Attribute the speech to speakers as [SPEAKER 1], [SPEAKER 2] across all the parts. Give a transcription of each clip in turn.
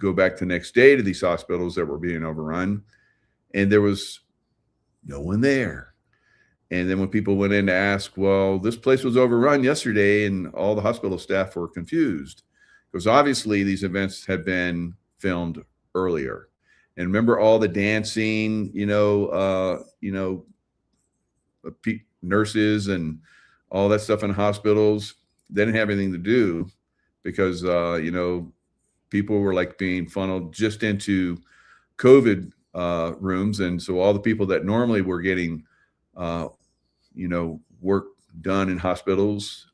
[SPEAKER 1] go back the next day to these hospitals that were being overrun, and there was no one there. And then when people went in to ask, well, this place was overrun yesterday, and all the hospital staff were confused because obviously these events had been filmed earlier. And remember all the dancing, nurses and all that stuff in hospitals. They didn't have anything to do because, people were like being funneled just into COVID rooms. And so all the people that normally were getting, work done in hospitals,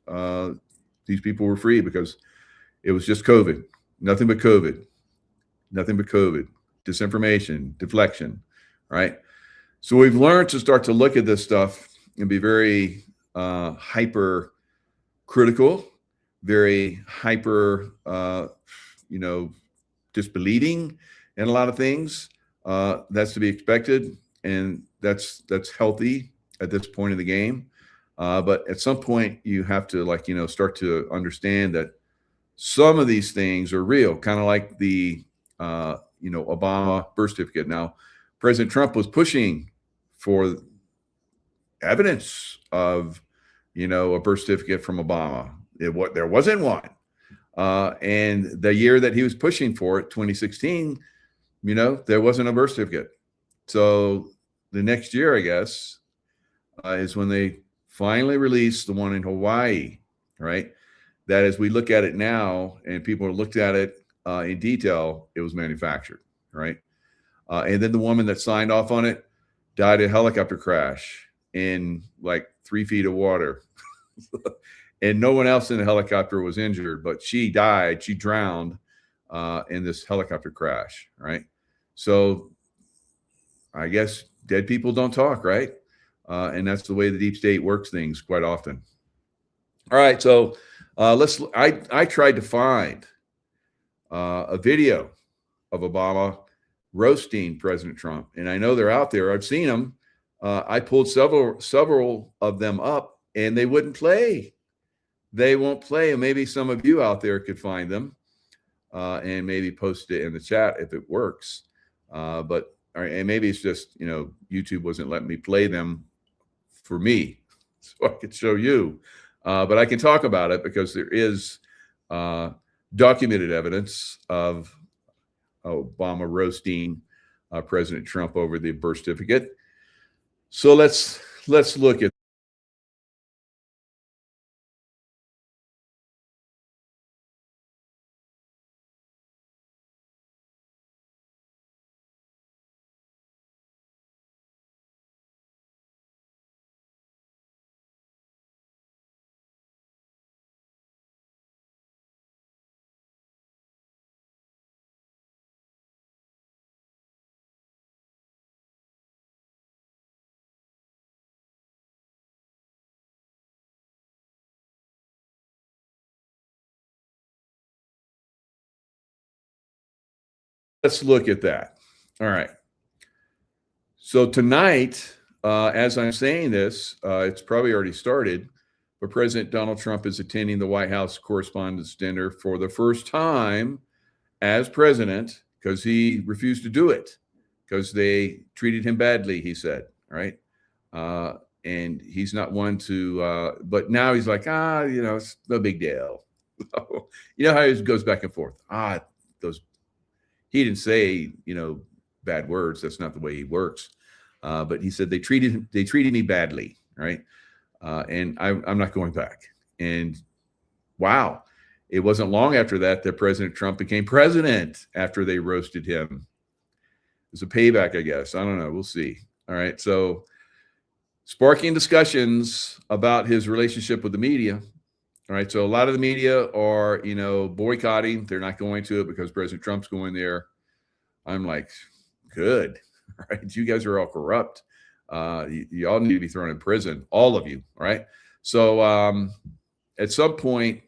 [SPEAKER 1] these people were free because it was just COVID, nothing but COVID, disinformation, deflection, right? So we've learned to start to look at this stuff and be very hyper critical, very hyper, disbelieving in a lot of things. That's to be expected, and that's healthy at this point in the game. But at some point, you have to start to understand that some of these things are real, kind of like the Obama birth certificate. Now, President Trump was pushing for evidence of a birth certificate from Obama. There wasn't one. And the year that he was pushing for it, 2016, there wasn't a birth certificate. So the next year, I guess, is when they finally released the one in Hawaii, right? That as we look at it now and people looked at it in detail, it was manufactured, right? And then the woman that signed off on it died in a helicopter crash in like 3 feet of water. And no one else in the helicopter was injured, but she died. She drowned in this helicopter crash, right? So I guess dead people don't talk, right? And that's the way the deep state works things quite often. All right, so I tried to find a video of Obama roasting President Trump, and I know they're out there. I've seen them. I pulled several of them up, and they wouldn't play. They won't play. And maybe some of you out there could find them and maybe post it in the chat if it works. And maybe it's just, YouTube wasn't letting me play them for me so I could show you. But I can talk about it because there is documented evidence of Obama roasting President Trump over the birth certificate. So let's look at. Let's look at that. All right. So tonight, as I'm saying this, it's probably already started, but President Donald Trump is attending the White House Correspondents' Dinner for the first time as president because he refused to do it because they treated him badly, he said, right? And he's not one to, but now he's like, it's no big deal. You know how he goes back and forth. He didn't say, bad words. That's not the way he works. But he said they treated me badly, right? And I'm not going back. And wow, it wasn't long after that President Trump became president after they roasted him. It's a payback, I guess. I don't know. We'll see. All right. So sparking discussions about his relationship with the media. All right. So a lot of the media are, boycotting. They're not going to it because President Trump's going there. I'm like, good. All right. You guys are all corrupt. You all need to be thrown in prison. All of you. All right. So at some point,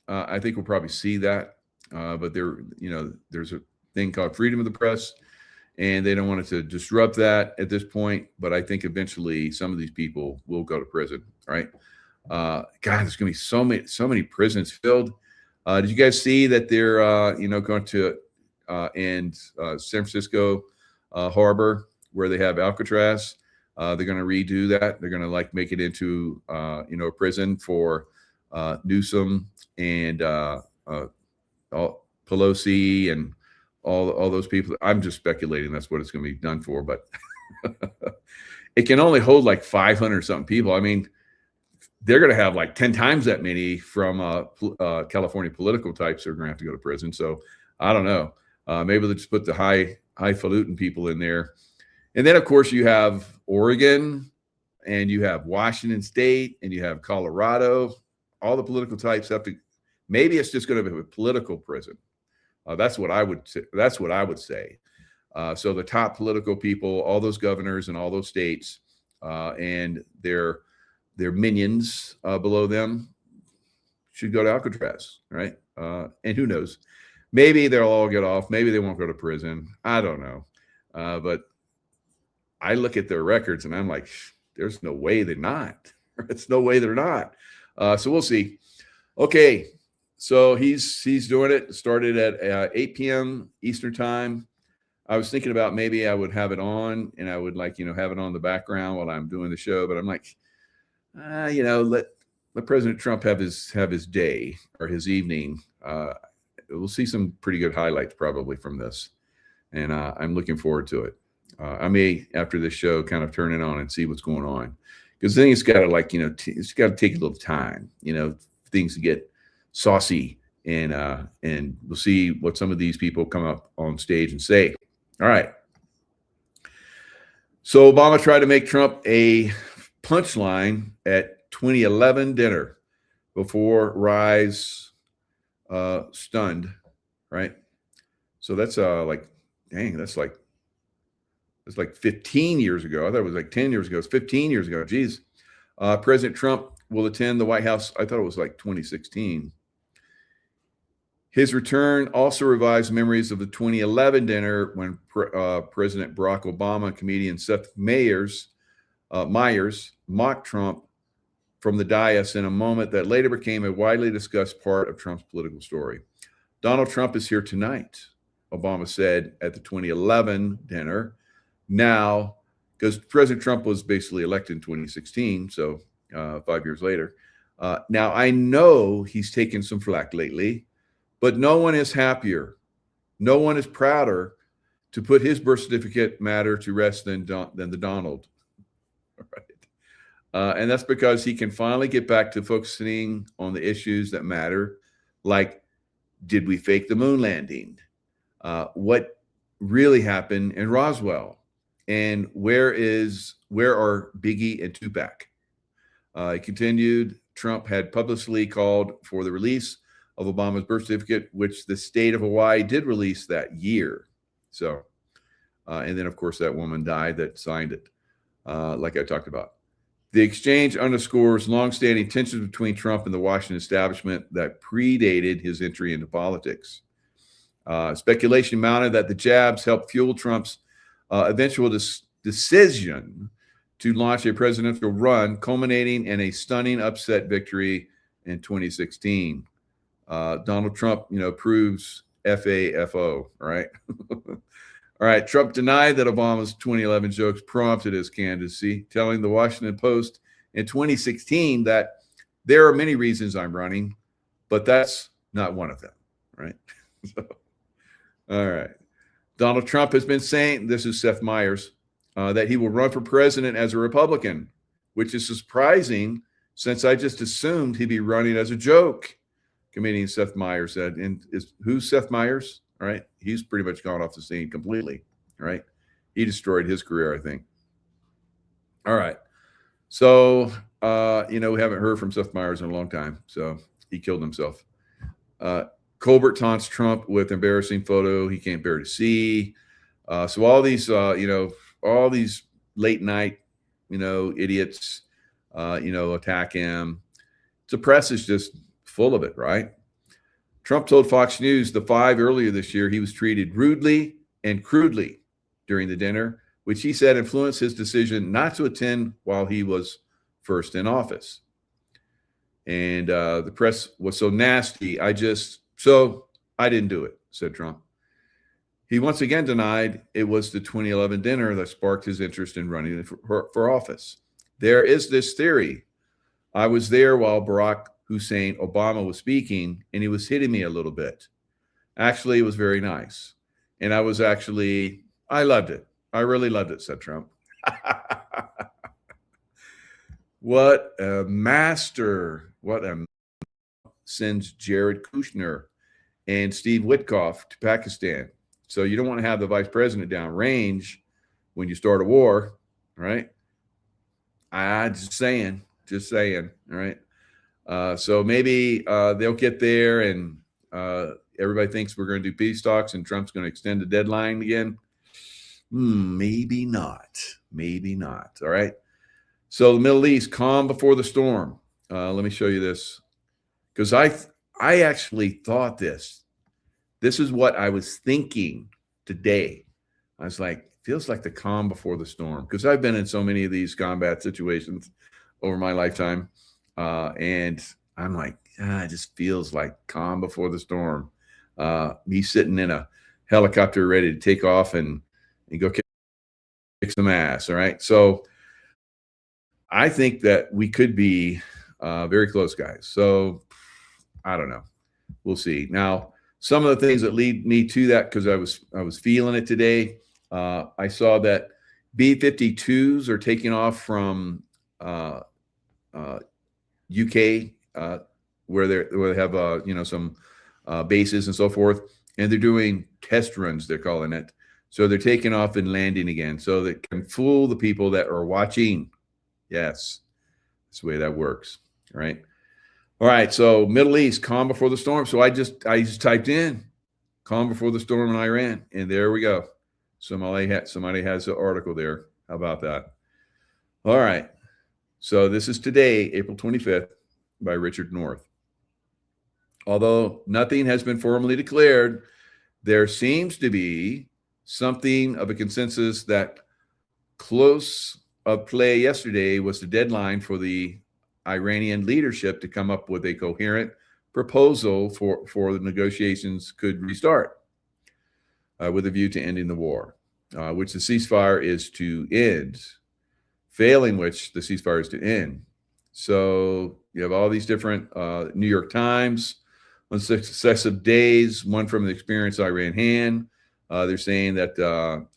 [SPEAKER 1] I think we'll probably see that. But there's a thing called freedom of the press, and they don't want it to disrupt that at this point. But I think eventually some of these people will go to prison. Right. God, there's going to be so many prisons filled. Did you guys see that they're, going to and San Francisco harbor where they have Alcatraz. They're going to redo that. They're going to like make it into a prison for Newsom and Pelosi and all those people. I'm just speculating that's what it's going to be done for, but it can only hold like 500 something people. I mean, they're going to have like 10 times that many from California political types that are going to have to go to prison. So I don't know. Maybe they'll just put the highfalutin people in there. And then, of course, you have Oregon and you have Washington State and you have Colorado. All the political types have to. Maybe it's just going to be a political prison. That's what I would say. That's what I would say. So the top political people, all those governors and all those states, and their minions below them should go to Alcatraz, right? And who knows? Maybe they'll all get off. Maybe they won't go to prison. I don't know. But I look at their records and I'm like, there's no way they're not. It's no way they're not. So we'll see. Okay. So he's doing it. Started at 8 p.m. Eastern time. I was thinking about maybe I would have it on and I would have it on the background while I'm doing the show. But I'm like, let President Trump have his day or his evening. We'll see some pretty good highlights probably from this. And I'm looking forward to it. I may, after this show, kind of turn it on and see what's going on. Because then it's got to it's got to take a little time, things to get saucy, and we'll see what some of these people come up on stage and say. All right. So Obama tried to make Trump a punchline at 2011 dinner before Rise stunned, right? So that's that's like 15 years ago. I thought it was like 10 years ago. It's 15 years ago. Geez. President Trump will attend the White House. I thought it was like 2016. His return also revives memories of the 2011 dinner when President Barack Obama and comedian Seth Meyers mocked Trump from the dais in a moment that later became a widely discussed part of Trump's political story. Donald Trump is here tonight, Obama said at the 2011 dinner. Now, because President Trump was basically elected in 2016, so 5 years later. Now, I know he's taken some flack lately, but no one is happier. No one is prouder to put his birth certificate matter to rest than the Donald. Right. And that's because he can finally get back to focusing on the issues that matter, like, did we fake the moon landing? What really happened in Roswell? And where are Biggie and Tupac? He continued, Trump had publicly called for the release of Obama's birth certificate, which the state of Hawaii did release that year. So, and then, of course, that woman died that signed it, like I talked about. The exchange underscores longstanding tensions between Trump and the Washington establishment that predated his entry into politics. Speculation mounted that the jabs helped fuel Trump's eventual decision to launch a presidential run, culminating in a stunning upset victory in 2016. Donald Trump, proves FAFO, right? All right. Trump denied that Obama's 2011 jokes prompted his candidacy, telling the Washington Post in 2016 that there are many reasons I'm running, but that's not one of them, right? All right. Donald Trump has been saying, this is Seth Meyers, that he will run for president as a Republican, which is surprising since I just assumed he'd be running as a joke. Comedian Seth Meyers said, and who's Seth Meyers? All right. He's pretty much gone off the scene completely. Right. He destroyed his career, I think. All right. So, we haven't heard from Seth Meyers in a long time. So he killed himself. Colbert taunts Trump with embarrassing photo he can't bear to see. So all these, all these late night, idiots, attack him. The press is just full of it, right? Trump told Fox News The Five earlier this year he was treated rudely and crudely during the dinner, which he said influenced his decision not to attend while he was first in office. And the press was so nasty, I didn't do it, said Trump. He once again denied it was the 2011 dinner that sparked his interest in running for office. There is this theory. I was there while Barack Hussein Obama was speaking, and he was hitting me a little bit. Actually, it was very nice. And I loved it. I really loved it, said Trump. What a master. Sends Jared Kushner and Steve Witkoff to Pakistan. So you don't want to have the vice president downrange when you start a war, right? Just saying, all right? So maybe they'll get there and everybody thinks we're going to do peace talks and Trump's going to extend the deadline again. Maybe not. All right. So the Middle East, calm before the storm. Let me show you this, because I actually thought this is what I was thinking today. I was like, feels like the calm before the storm, because I've been in so many of these combat situations over my lifetime. And I'm like, it just feels like calm before the storm. Me sitting in a helicopter ready to take off and go kick some ass. All right. So I think that we could be very close, guys. So I don't know. We'll see. Now, some of the things that lead me to that, because I was feeling it today. I saw that B-52s are taking off from UK, where they have some bases and so forth, and they're doing test runs, they're calling it. So they're taking off and landing again, so they can fool the people that are watching. Yes, that's the way that works. All right. All right. So Middle East, calm before the storm. So I just typed in calm before the storm in Iran, and there we go. Somebody has the article there. How about that? All right. So this is today, April 25th, by Richard North. Although nothing has been formally declared, there seems to be something of a consensus that close of play yesterday was the deadline for the Iranian leadership to come up with a coherent proposal for the negotiations could restart with a view to ending the war, which the ceasefire is to end, failing which the ceasefire is to end. So you have all these different New York Times on successive days, one from the Experience Iran Hand. They're saying that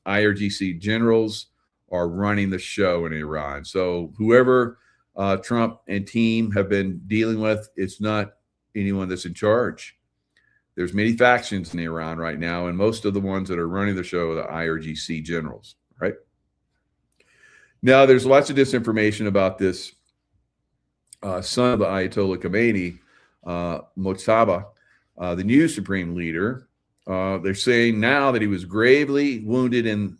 [SPEAKER 1] IRGC generals are running the show in Iran. So whoever Trump and team have been dealing with, it's not anyone that's in charge. There's many factions in Iran right now, and most of the ones that are running the show are the IRGC generals, right? Now, there's lots of disinformation about this son of the Ayatollah Khomeini, Mojtaba, the new supreme leader. They're saying now that he was gravely wounded in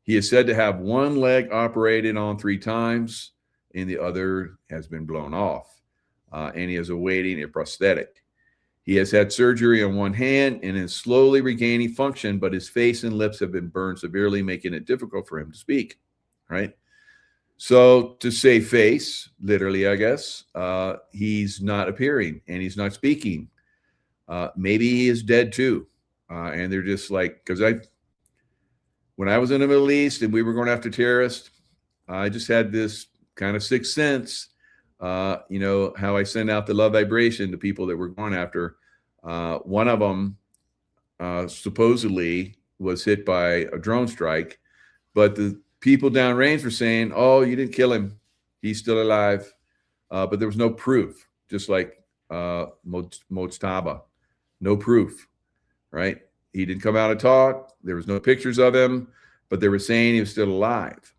[SPEAKER 1] he is said to have one leg operated on 3 times, and the other has been blown off, and he is awaiting a prosthetic. He has had surgery on one hand and is slowly regaining function, but his face and lips have been burned severely, making it difficult for him to speak, right? So to save face, literally, I guess, he's not appearing and he's not speaking. Maybe he is dead too. And they're just like, because when I was in the Middle East and we were going after terrorists, I just had this kind of sixth sense, how I send out the love vibration to people that we're going after. One of them supposedly was hit by a drone strike, but the people downrange were saying, oh, you didn't kill him. He's still alive. But there was no proof, just like Mojtaba. No proof, right? He didn't come out and talk. There was no pictures of him, but they were saying he was still alive.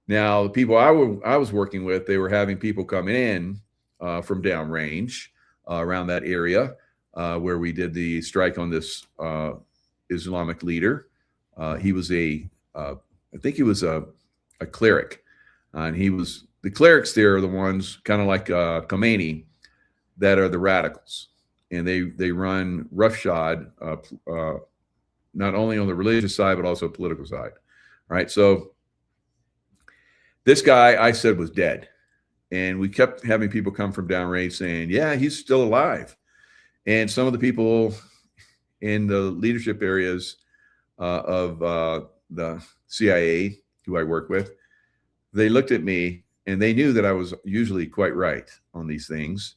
[SPEAKER 1] Now, the people I was working with, they were having people come in from downrange around that area where we did the strike on this Islamic leader. He was I think he was a cleric, and the clerics there are the ones kind of like Khomeini that are the radicals, and they run roughshod, not only on the religious side but also political side, right? So this guy I said was dead. And we kept having people come from downrange saying, yeah, he's still alive. And some of the people in the leadership areas of the CIA, who I work with, they looked at me and they knew that I was usually quite right on these things.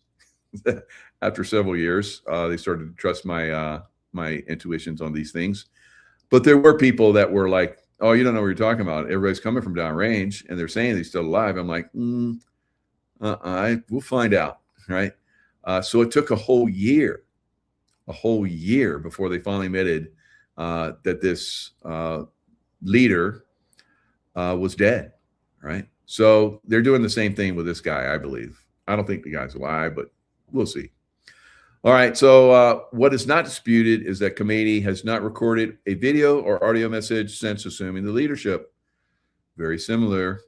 [SPEAKER 1] After several years, they started to trust my my intuitions on these things. But there were people that were like, oh, you don't know what you're talking about. Everybody's coming from downrange and they're saying he's still alive. I'm like, we'll find out, right? So it took a whole year before they finally admitted that this leader was dead, right? So they're doing the same thing with this guy, I believe. I don't think the guy's alive, but we'll see. All right, so what is not disputed is that Khomeini has not recorded a video or audio message since assuming the leadership. Very similar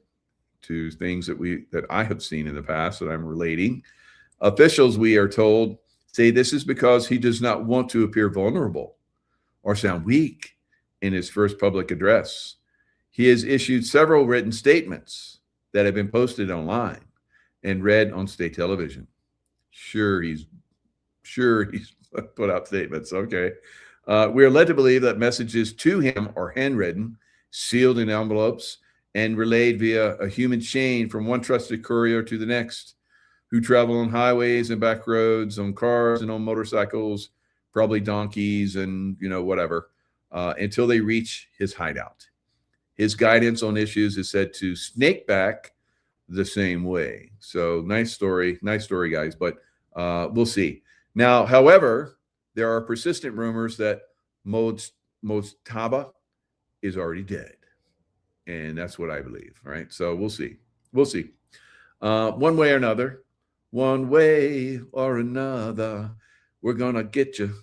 [SPEAKER 1] to things that I have seen in the past that I'm relating. Officials, we are told, say this is because he does not want to appear vulnerable or sound weak in his first public address. He has issued several written statements that have been posted online and read on state television. Sure, he's put out statements. Okay. We are led to believe that messages to him are handwritten, sealed in envelopes, and relayed via a human chain from one trusted courier to the next, who travel on highways and back roads, on cars and on motorcycles, probably donkeys and, whatever, until they reach his hideout. His guidance on issues is said to snake back the same way. So nice story, guys, but we'll see. Now, however, there are persistent rumors that Mojtaba is already dead. And that's what I believe, right? So we'll see. One way or another, we're going to get you.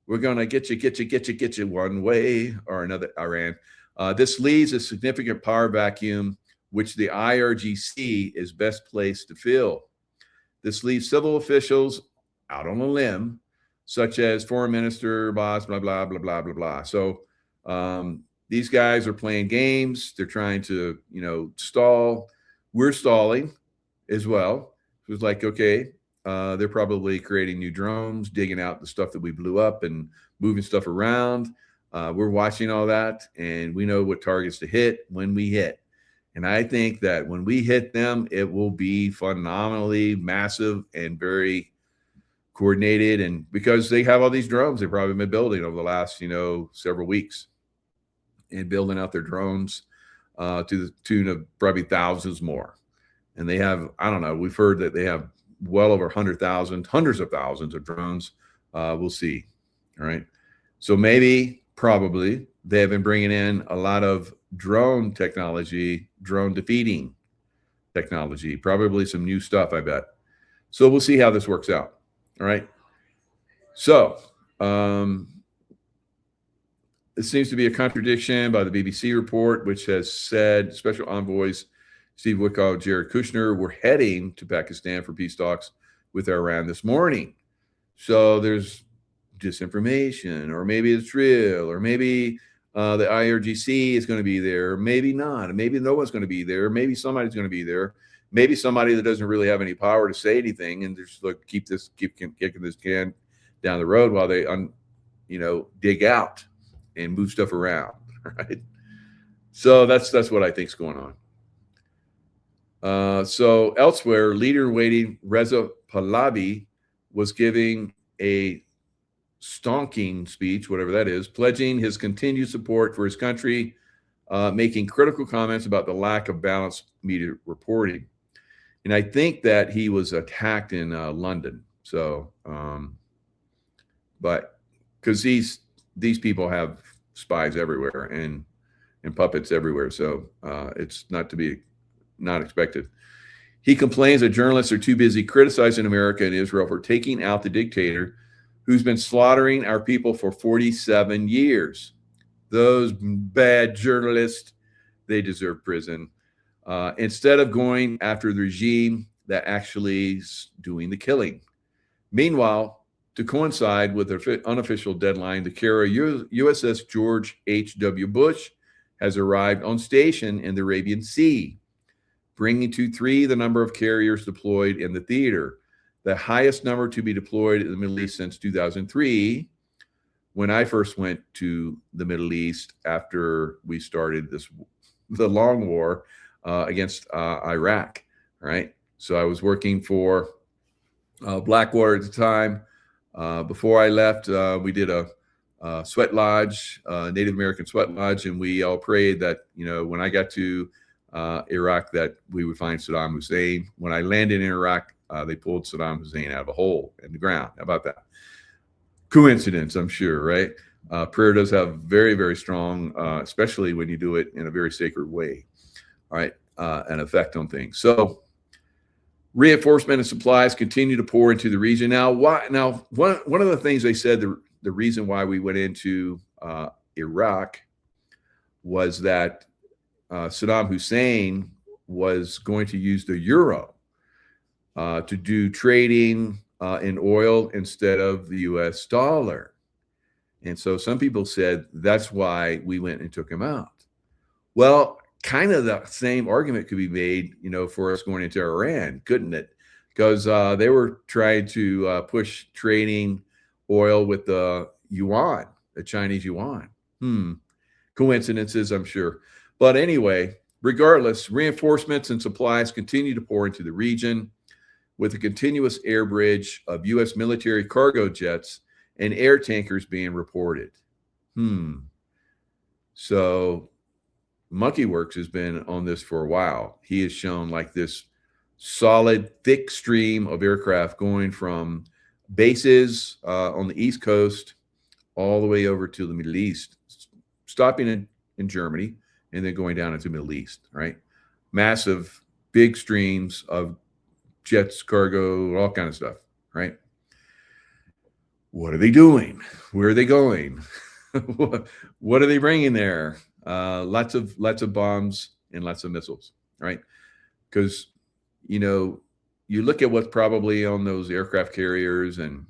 [SPEAKER 1] We're going to get you one way or another, Iran. This leaves a significant power vacuum, which the IRGC is best placed to fill. This leaves civil officials out on a limb, such as Foreign Minister Abbas, blah, blah, blah, blah, blah, blah. So these guys are playing games. They're trying to, stall. We're stalling as well. It was like, okay, they're probably creating new drones, digging out the stuff that we blew up and moving stuff around. We're watching all that, and we know what targets to hit when we hit. And I think that when we hit them, it will be phenomenally massive and very coordinated. And because they have all these drones they've probably been building over the last, several weeks, and building out their drones to the tune of probably thousands more. And they have, I don't know, we've heard that they have well over 100,000, hundreds of thousands of drones. We'll see. All right. So maybe, probably, they have been bringing in a lot of drone technology, drone defeating technology, probably some new stuff, I bet. So we'll see how this works out. All right. So it seems to be a contradiction by the BBC report, which has said special envoys Steve Witkoff, Jared Kushner were heading to Pakistan for peace talks with Iran this morning. So there's disinformation, or maybe it's real, or maybe the IRGC is going to be there, maybe not, maybe no one's going to be there, maybe somebody's going to be there, maybe somebody that doesn't really have any power to say anything, and just like keep kicking this can down the road while they dig out and move stuff around, right? So that's what I think is going on. So elsewhere, leader-in-waiting Reza Pahlavi was giving a stonking speech, whatever that is, pledging his continued support for his country, making critical comments about the lack of balanced media reporting. And I think that he was attacked in London. So, but because these people have spies everywhere and puppets everywhere, so it's not expected. He complains that journalists are too busy criticizing America and Israel for taking out the dictator who's been slaughtering our people for 47 years. Those bad journalists, they deserve prison. Instead of going after the regime that actually is doing the killing. Meanwhile, to coincide with the unofficial deadline, the carrier USS George H.W. Bush has arrived on station in the Arabian Sea, bringing to 3 the number of carriers deployed in the theater, the highest number to be deployed in the Middle East since 2003, when I first went to the Middle East after we started the long war against Iraq, right? So I was working for Blackwater at the time. Before I left, we did a sweat lodge, Native American sweat lodge, and we all prayed that, when I got to Iraq, that we would find Saddam Hussein. When I landed in Iraq, they pulled Saddam Hussein out of a hole in the ground. How about that? Coincidence, I'm sure, right? Prayer does have very, very strong, especially when you do it in a very sacred way, all right, an effect on things. So reinforcement and supplies continue to pour into the region. Now, one of the things they said, the reason why we went into Iraq was that Saddam Hussein was going to use the euro to do trading in oil instead of the US dollar. And so some people said that's why we went and took him out. Well, kind of the same argument could be made, for us going into Iran, couldn't it? Because they were trying to push trading oil with the yuan, the Chinese yuan. Coincidences, I'm sure. But anyway, regardless, reinforcements and supplies continue to pour into the region, with a continuous air bridge of U.S. military cargo jets and air tankers being reported. So Monkey Works has been on this for a while. He has shown like this solid, thick stream of aircraft going from bases on the East Coast all the way over to the Middle East, stopping in Germany and then going down into the Middle East, right? Massive, big streams of jets, cargo, all kind of stuff, right? What are they doing? Where are they going? What are they bringing there? Lots of bombs and lots of missiles, right? Because, you look at what's probably on those aircraft carriers and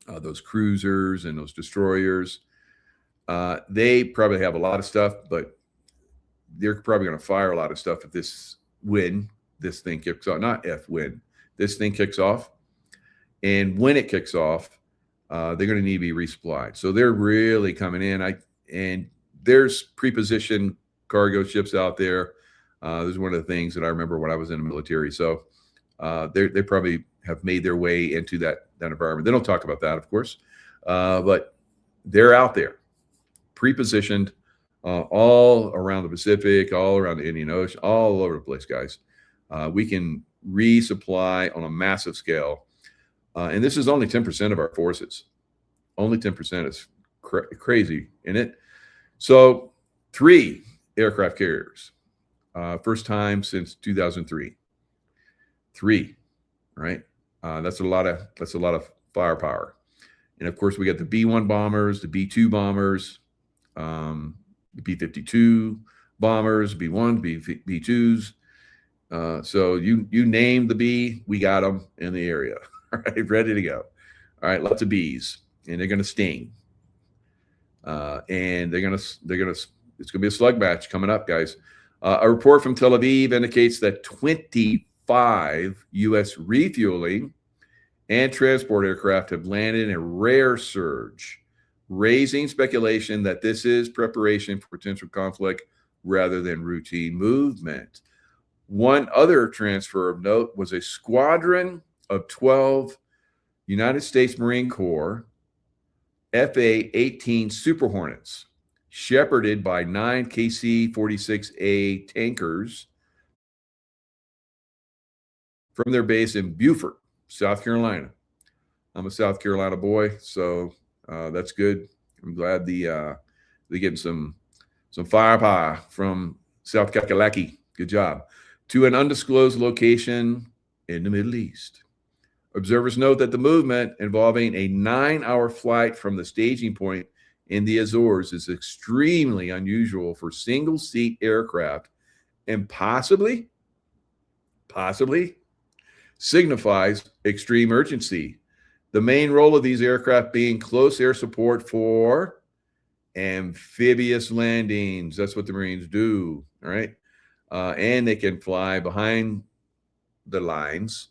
[SPEAKER 1] those cruisers and those destroyers. They probably have a lot of stuff, but they're probably going to fire a lot of stuff if this thing kicks off. Not if, when this thing kicks off. And when it kicks off, they're going to need to be resupplied. So they're really coming in. And there's pre-positioned cargo ships out there. This is one of the things that I remember when I was in the military. So they probably have made their way into that environment. They don't talk about that, of course, but they're out there, pre-positioned, all around the Pacific, all around the Indian Ocean, all over the place, guys. We can resupply on a massive scale. And this is only 10% of our forces. Only 10% is crazy, isn't it? So 3 aircraft carriers, first time since 2003. 3, right? That's a lot of firepower. And of course, we got the B-1 bombers, the B-2 bombers, the B-52 bombers, B-1, B-2s. So you name the B, we got them in the area. All right, ready to go. All right, lots of bees, and they're going to sting. And it's going to be a slug match coming up, guys. A report from Tel Aviv indicates that 25 U.S. refueling and transport aircraft have landed in a rare surge, raising speculation that this is preparation for potential conflict rather than routine movement. One other transfer of note was a squadron of 12 United States Marine Corps FA-18 Super Hornets, shepherded by 9 KC-46A tankers from their base in Beaufort, South Carolina. I'm a South Carolina boy, so that's good. I'm glad they're getting some firepower from South Kakalaki. Good job. To an undisclosed location in the Middle East. Observers note that the movement, involving a 9-hour flight from the staging point in the Azores, is extremely unusual for single-seat aircraft and possibly signifies extreme urgency. The main role of these aircraft being close air support for amphibious landings. That's what the Marines do, all right? and they can fly behind the lines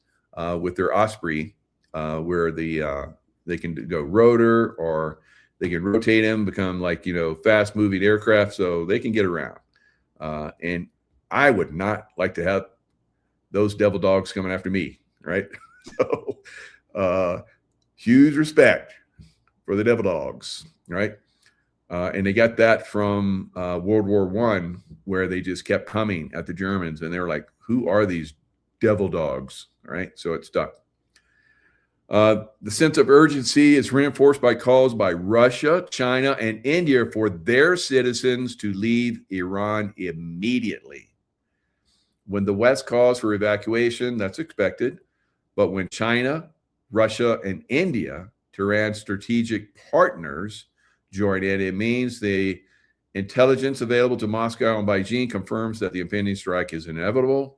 [SPEAKER 1] with their Osprey, where they can go rotor, or they can rotate them, become like, fast moving aircraft, so they can get around. And I would not like to have those devil dogs coming after me, right? So huge respect for the devil dogs, right? And they got that from World War I, where they just kept coming at the Germans, and they were like, who are these devil dogs, right? So it stuck. The sense of urgency is reinforced by calls by Russia, China, and India for their citizens to leave Iran immediately. When the West calls for evacuation, that's expected. But when China, Russia, and India, Tehran's strategic partners, join in, it means the intelligence available to Moscow and Beijing confirms that the impending strike is inevitable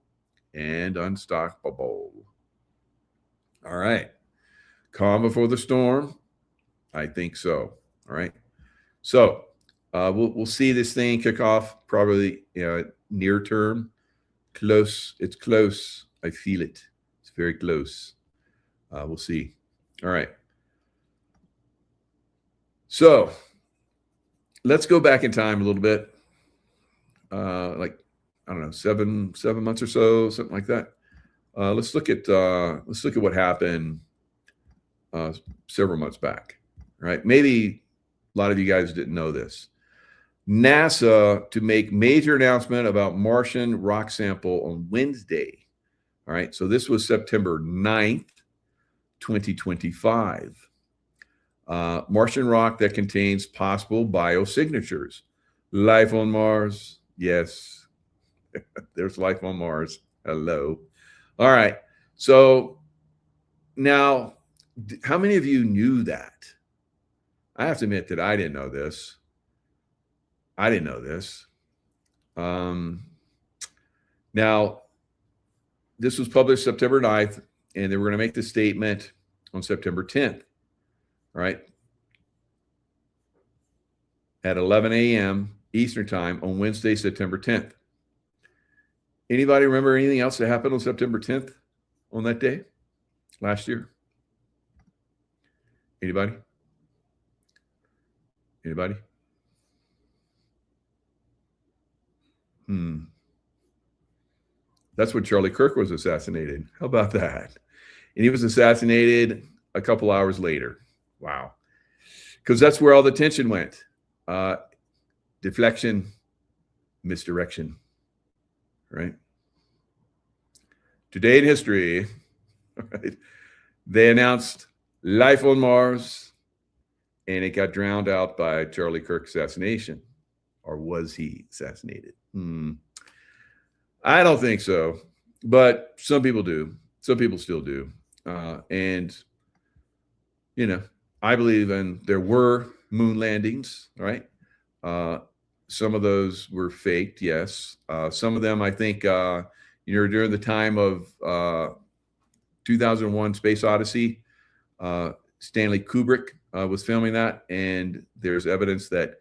[SPEAKER 1] and unstoppable. All right. Calm before the storm? I think so. All right. So we'll see this thing kick off probably near term. Close. It's close. I feel it. It's very close. We'll see. All right. So let's go back in time a little bit. Like, I don't know, seven months or so, something like that. Let's look at what happened several months back. Right? Maybe a lot of you guys didn't know this. NASA to make major announcement about Martian rock sample on Wednesday. All right. So this was September 9th, 2025. Martian rock that contains possible biosignatures. Life on Mars. Yes. There's life on Mars. Hello. All right. So now, how many of you knew that? I have to admit that I didn't know this. Now, this was published September 9th, and they were going to make the statement on September 10th, right? At 11 a.m. Eastern time on Wednesday, September 10th. Anybody remember anything else that happened on September 10th on that day last year? Anybody? That's when Charlie Kirk was assassinated. How about that? And he was assassinated a couple hours later. Wow. Because that's where all the tension went. Deflection, misdirection, right? Today in history, right, they announced life on Mars, and it got drowned out by Charlie Kirk assassination. Or was he assassinated? I don't think so, but some people do. Some people still do. And, I believe there were moon landings, right? Some of those were faked, yes. Some of them, I think, during the time of 2001 Space Odyssey, Stanley Kubrick was filming that, and there's evidence that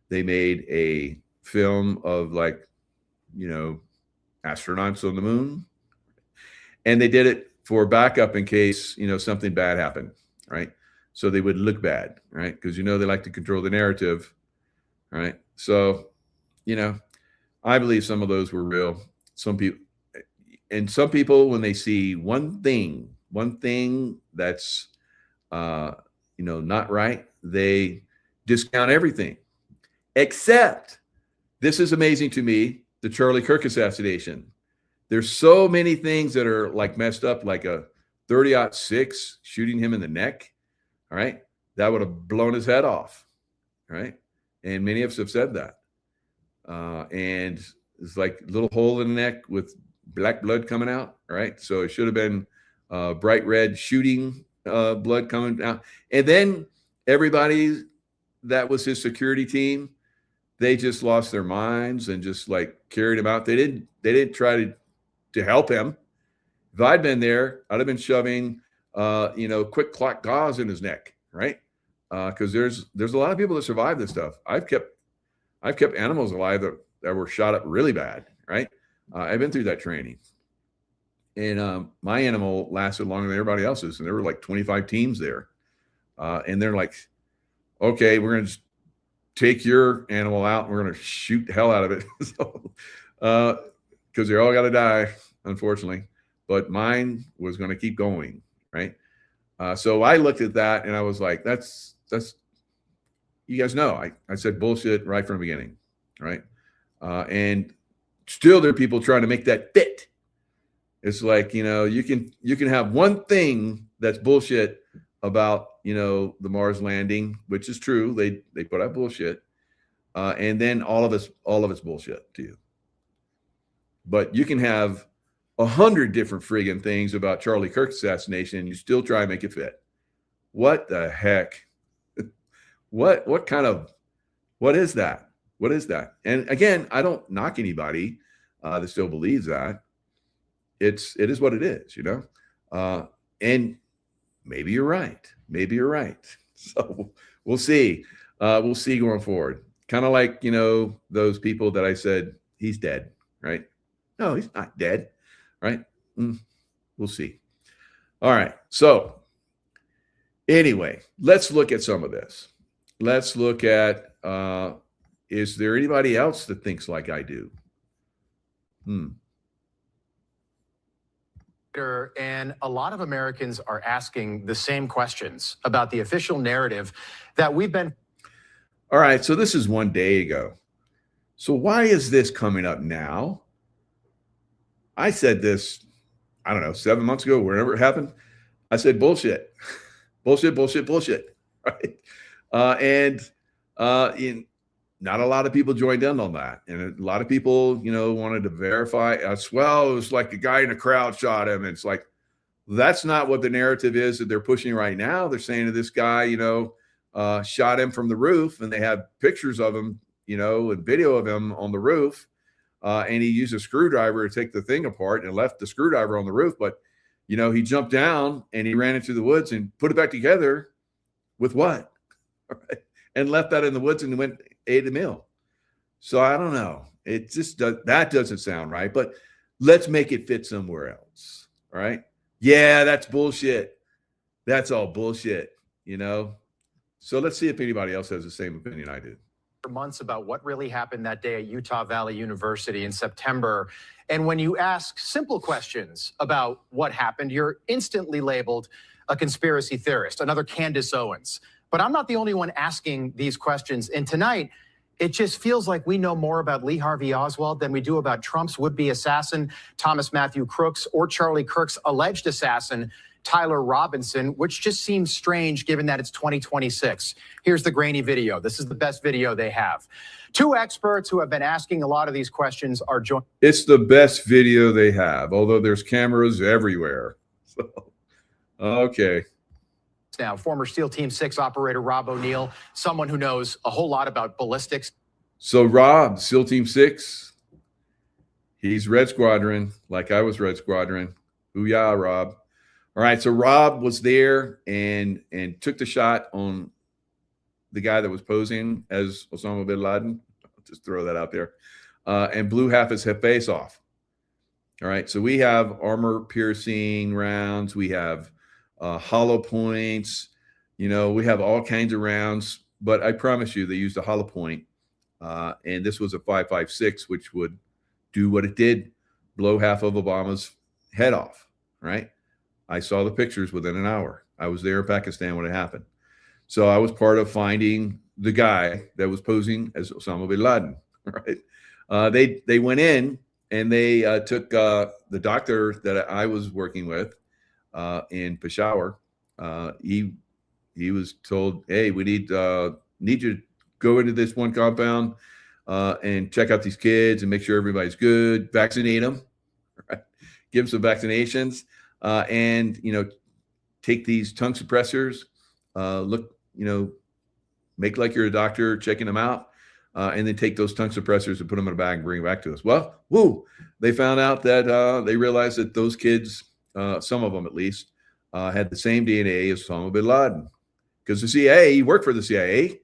[SPEAKER 1] they made a film of astronauts on the moon, and they did it for backup in case something bad happened, right? So they would look bad, right? Because they like to control the narrative, right? So I believe some of those were real. Some people when they see one thing that's not right, they discount everything. Except, this is amazing to me, the Charlie Kirk assassination. There's so many things that are messed up, like a 30-06 shooting him in the neck. All right. That would have blown his head off. Right. And many of us have said that. And it's like a little hole in the neck with black blood coming out. Right. So it should have been bright red shooting blood coming out. And then everybody that was his security team, they just lost their minds and just carried him out. They didn't try to help him. If I'd been there, I'd have been shoving, quick clock gauze in his neck, right? Because there's a lot of people that survive this stuff. I've kept animals alive that were shot up really bad, right? I've been through that training. And my animal lasted longer than everybody else's. And there were like 25 teams there. And they're like, okay, we're going to take your animal out and we're going to shoot the hell out of it. So, because they all got to die, unfortunately. But mine was going to keep going, right? So I looked at that and I was like, that's, you guys know, I said bullshit right from the beginning, right? And still there are people trying to make that fit. It's like, you can have one thing that's bullshit about, the Mars landing, which is true. They put out bullshit. And then all of it's bullshit to you. But you can have 100 different friggin' things about Charlie Kirk's assassination and you still try and make it fit. What the heck? What is that? What is that? And again, I don't knock anybody that still believes that. It is what it is, and maybe you're right. Maybe you're right. So we'll see. We'll see going forward. Kind of like, those people that I said, he's dead, right? No, he's not dead, right? We'll see. All right. So anyway, let's look at some of this. Let's look at, is there anybody else that thinks like I do?
[SPEAKER 2] And a lot of Americans are asking the same questions about the official narrative that we've been.
[SPEAKER 1] All right, so this is one day ago. So why is this coming up now? I said this, I don't know, 7 months ago, wherever it happened. I said bullshit, bullshit, right? Not a lot of people joined in on that. And a lot of people, wanted to verify as well. It was like a guy in a crowd shot him. And it's like, that's not what the narrative is that they're pushing right now. They're saying that this guy, shot him from the roof and they have pictures of him, and video of him on the roof. And he used a screwdriver to take the thing apart and left the screwdriver on the roof. But, he jumped down and he ran into the woods and put it back together with what? Right. And left that in the woods and ate a meal. So I don't know. It just that doesn't sound right, but let's make it fit somewhere else. All right. Yeah, that's bullshit. That's all bullshit, So let's see if anybody else has the same opinion I do.
[SPEAKER 2] For months about what really happened that day at Utah Valley University in September. And when you ask simple questions about what happened, you're instantly labeled a conspiracy theorist, another Candace Owens. But I'm not the only one asking these questions. And tonight, it just feels like we know more about Lee Harvey Oswald than we do about Trump's would-be assassin, Thomas Matthew Crooks, or Charlie Kirk's alleged assassin, Tyler Robinson, which just seems strange given that it's 2026. Here's the grainy video. This is the best video they have. Two experts who have been asking a lot of these questions are joined.
[SPEAKER 1] It's the best video they have, although there's cameras everywhere. So, okay.
[SPEAKER 2] Now, former SEAL Team 6 operator Rob O'Neill, someone who knows a whole lot about ballistics.
[SPEAKER 1] So Rob, SEAL Team 6, he's Red Squadron, like I was Red Squadron. Ooh-yah, Rob. All right, so Rob was there and took the shot on the guy that was posing as Osama bin Laden. I'll just throw that out there. And blew half his face off. All right, so we have armor-piercing rounds. We have hollow points, we have all kinds of rounds, but I promise you they used a hollow point. And this was a 5.56, which would do what it did, blow half of Obama's head off, right? I saw the pictures within an hour. I was there in Pakistan when it happened. So I was part of finding the guy that was posing as Osama bin Laden, right? They went in and they took the doctor that I was working with, in Peshawar. He was told, hey, we need you to go into this one compound and check out these kids and make sure everybody's good, vaccinate them, right? Give them some vaccinations, and take these tongue suppressors, look, make like you're a doctor checking them out, and then take those tongue suppressors and put them in a bag and bring them back to us. Well, they found out that they realized that those kids, some of them at least, had the same DNA as Osama bin Laden, because the CIA, he worked for the CIA,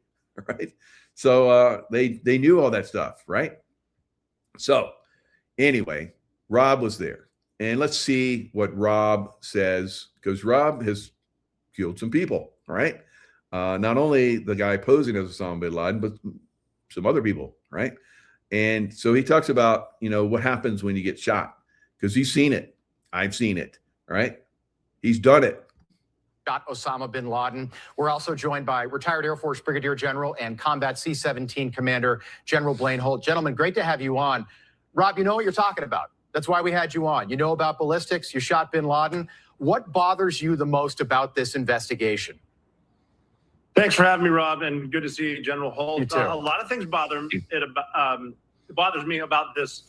[SPEAKER 1] right? So they knew all that stuff, right? So anyway, Rob was there. And let's see what Rob says, because Rob has killed some people, right? Not only the guy posing as Osama bin Laden, but some other people, right? And so he talks about, what happens when you get shot, because he's seen it. I've seen it, right? He's done it.
[SPEAKER 2] Shot Osama bin Laden. We're also joined by retired Air Force Brigadier General and Combat C-17 Commander General Blaine Holt. Gentlemen, great to have you on. Rob, you know what you're talking about. That's why we had you on. You know about ballistics. You shot bin Laden. What bothers you the most about this investigation?
[SPEAKER 3] Thanks for having me, Rob, and good to see you, General Holt.
[SPEAKER 2] You too.
[SPEAKER 3] A lot of things bother me. It bothers me about this.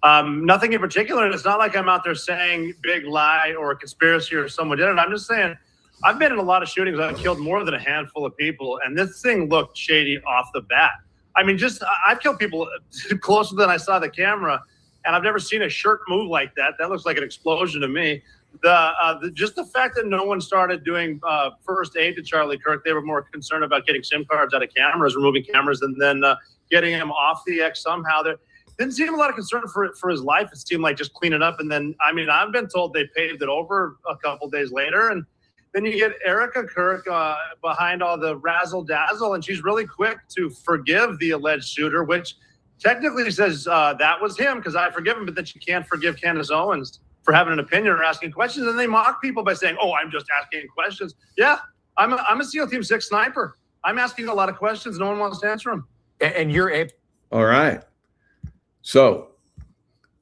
[SPEAKER 3] Nothing in particular. It's not like I'm out there saying big lie or a conspiracy or someone did it. I'm just saying I've been in a lot of shootings. I've killed more than a handful of people, and this thing looked shady off the bat. I mean, I've killed people closer than I saw the camera, and I've never seen a shirt move like that. That looks like an explosion to me. Just the fact that no one started doing first aid to Charlie Kirk, they were more concerned about getting SIM cards out of cameras, removing cameras, and then getting him off the X somehow. There didn't seem a lot of concern for his life. It seemed like just clean it up. And then, I mean, I've been told they paved it over a couple days later. And then you get Erica Kirk behind all the razzle dazzle, and she's really quick to forgive the alleged shooter, which technically says that was him because I forgive him, but then she can't forgive Candace Owens for having an opinion or asking questions. And they mock people by saying, oh, I'm just asking questions. Yeah, I'm a SEAL Team 6 sniper. I'm asking a lot of questions. No one wants to answer them.
[SPEAKER 2] And you're able.
[SPEAKER 1] All right. So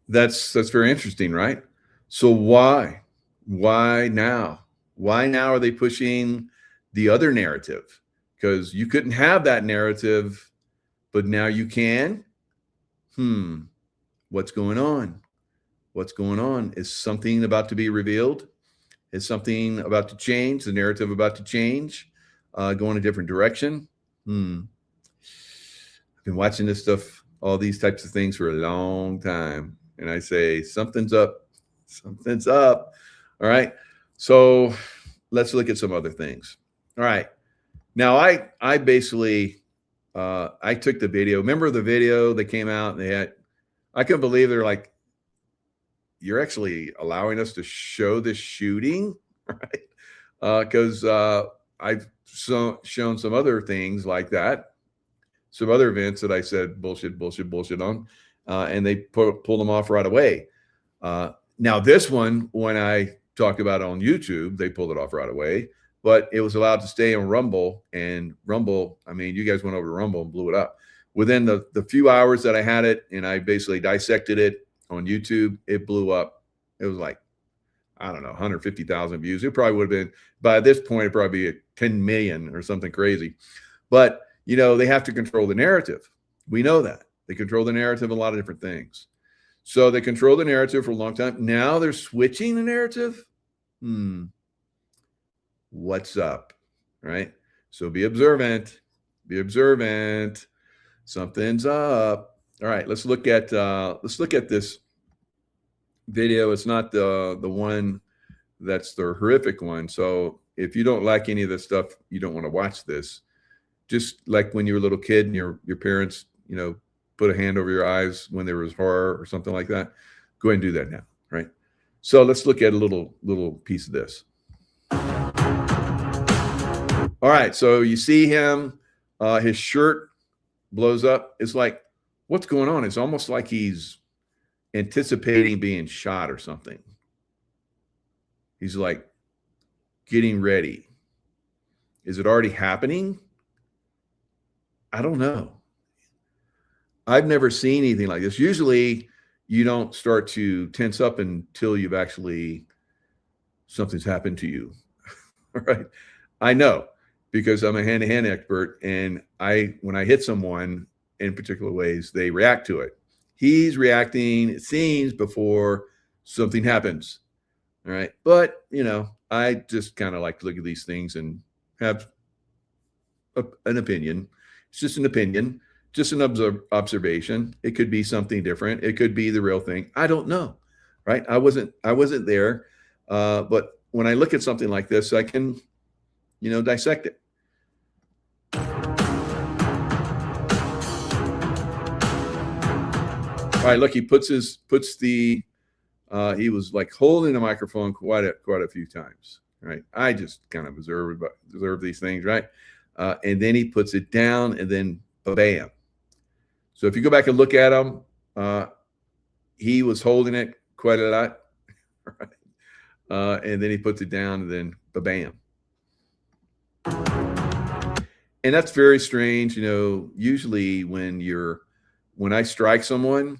[SPEAKER 1] that's very interesting, right? So why now? Why now are they pushing the other narrative? Because you couldn't have that narrative, but now you can. What's going on? What's going on? Is something about to be revealed? Is something about to change? The narrative about to change? Go in a different direction? I've been watching this stuff, all these types of things for a long time. And I say, something's up. Something's up. All right. So let's look at some other things. All right. Now, I basically, I took the video. Remember the video that came out? And I couldn't believe they're like, you're actually allowing us to show this shooting, right? Because I've shown some other things like that, some other events that I said bullshit on, and they pulled them off right away. Now this one, when I talked about it on YouTube, they pulled it off right away, but it was allowed to stay on Rumble, and Rumble, I mean, you guys went over to Rumble and blew it up. Within the few hours that I had it, and I basically dissected it on YouTube, it blew up. It was like, I don't know, 150,000 views. It probably would have been, by this point, it'd probably be 10 million or something crazy. But, they have to control the narrative. We know that. They control the narrative in a lot of different things. So they control the narrative for a long time. Now they're switching the narrative. What's up? Right? So be observant. Be observant. Something's up. All right, let's look at this video. It's not the one that's the horrific one. So if you don't like any of this stuff, you don't want to watch this. Just like when you were a little kid and your parents, put a hand over your eyes when there was horror or something like that. Go ahead and do that now, right? So let's look at a little piece of this. All right, so you see him, his shirt blows up. It's like, what's going on? It's almost like he's anticipating being shot or something. He's like getting ready. Is it already happening? I don't know. I've never seen anything like this. Usually you don't start to tense up until you've actually, something's happened to you. Right? I know, because I'm a hand-to-hand expert, and when I hit someone in particular ways, they react to it. He's reacting, it seems, before something happens. All right. But, I just kind of like to look at these things and have an opinion. It's just an opinion, just an observation. It could be something different. It could be the real thing. I don't know. Right. I wasn't there. But when I look at something like this, I can, dissect it. All right, look, he puts the He was like holding the microphone quite a few times, right? I just kind of observe these things, right? And then he puts it down, and then bam. So if you go back and look at him, he was holding it quite a lot, right? And then he puts it down, and then bam. And that's very strange. Usually when I strike someone,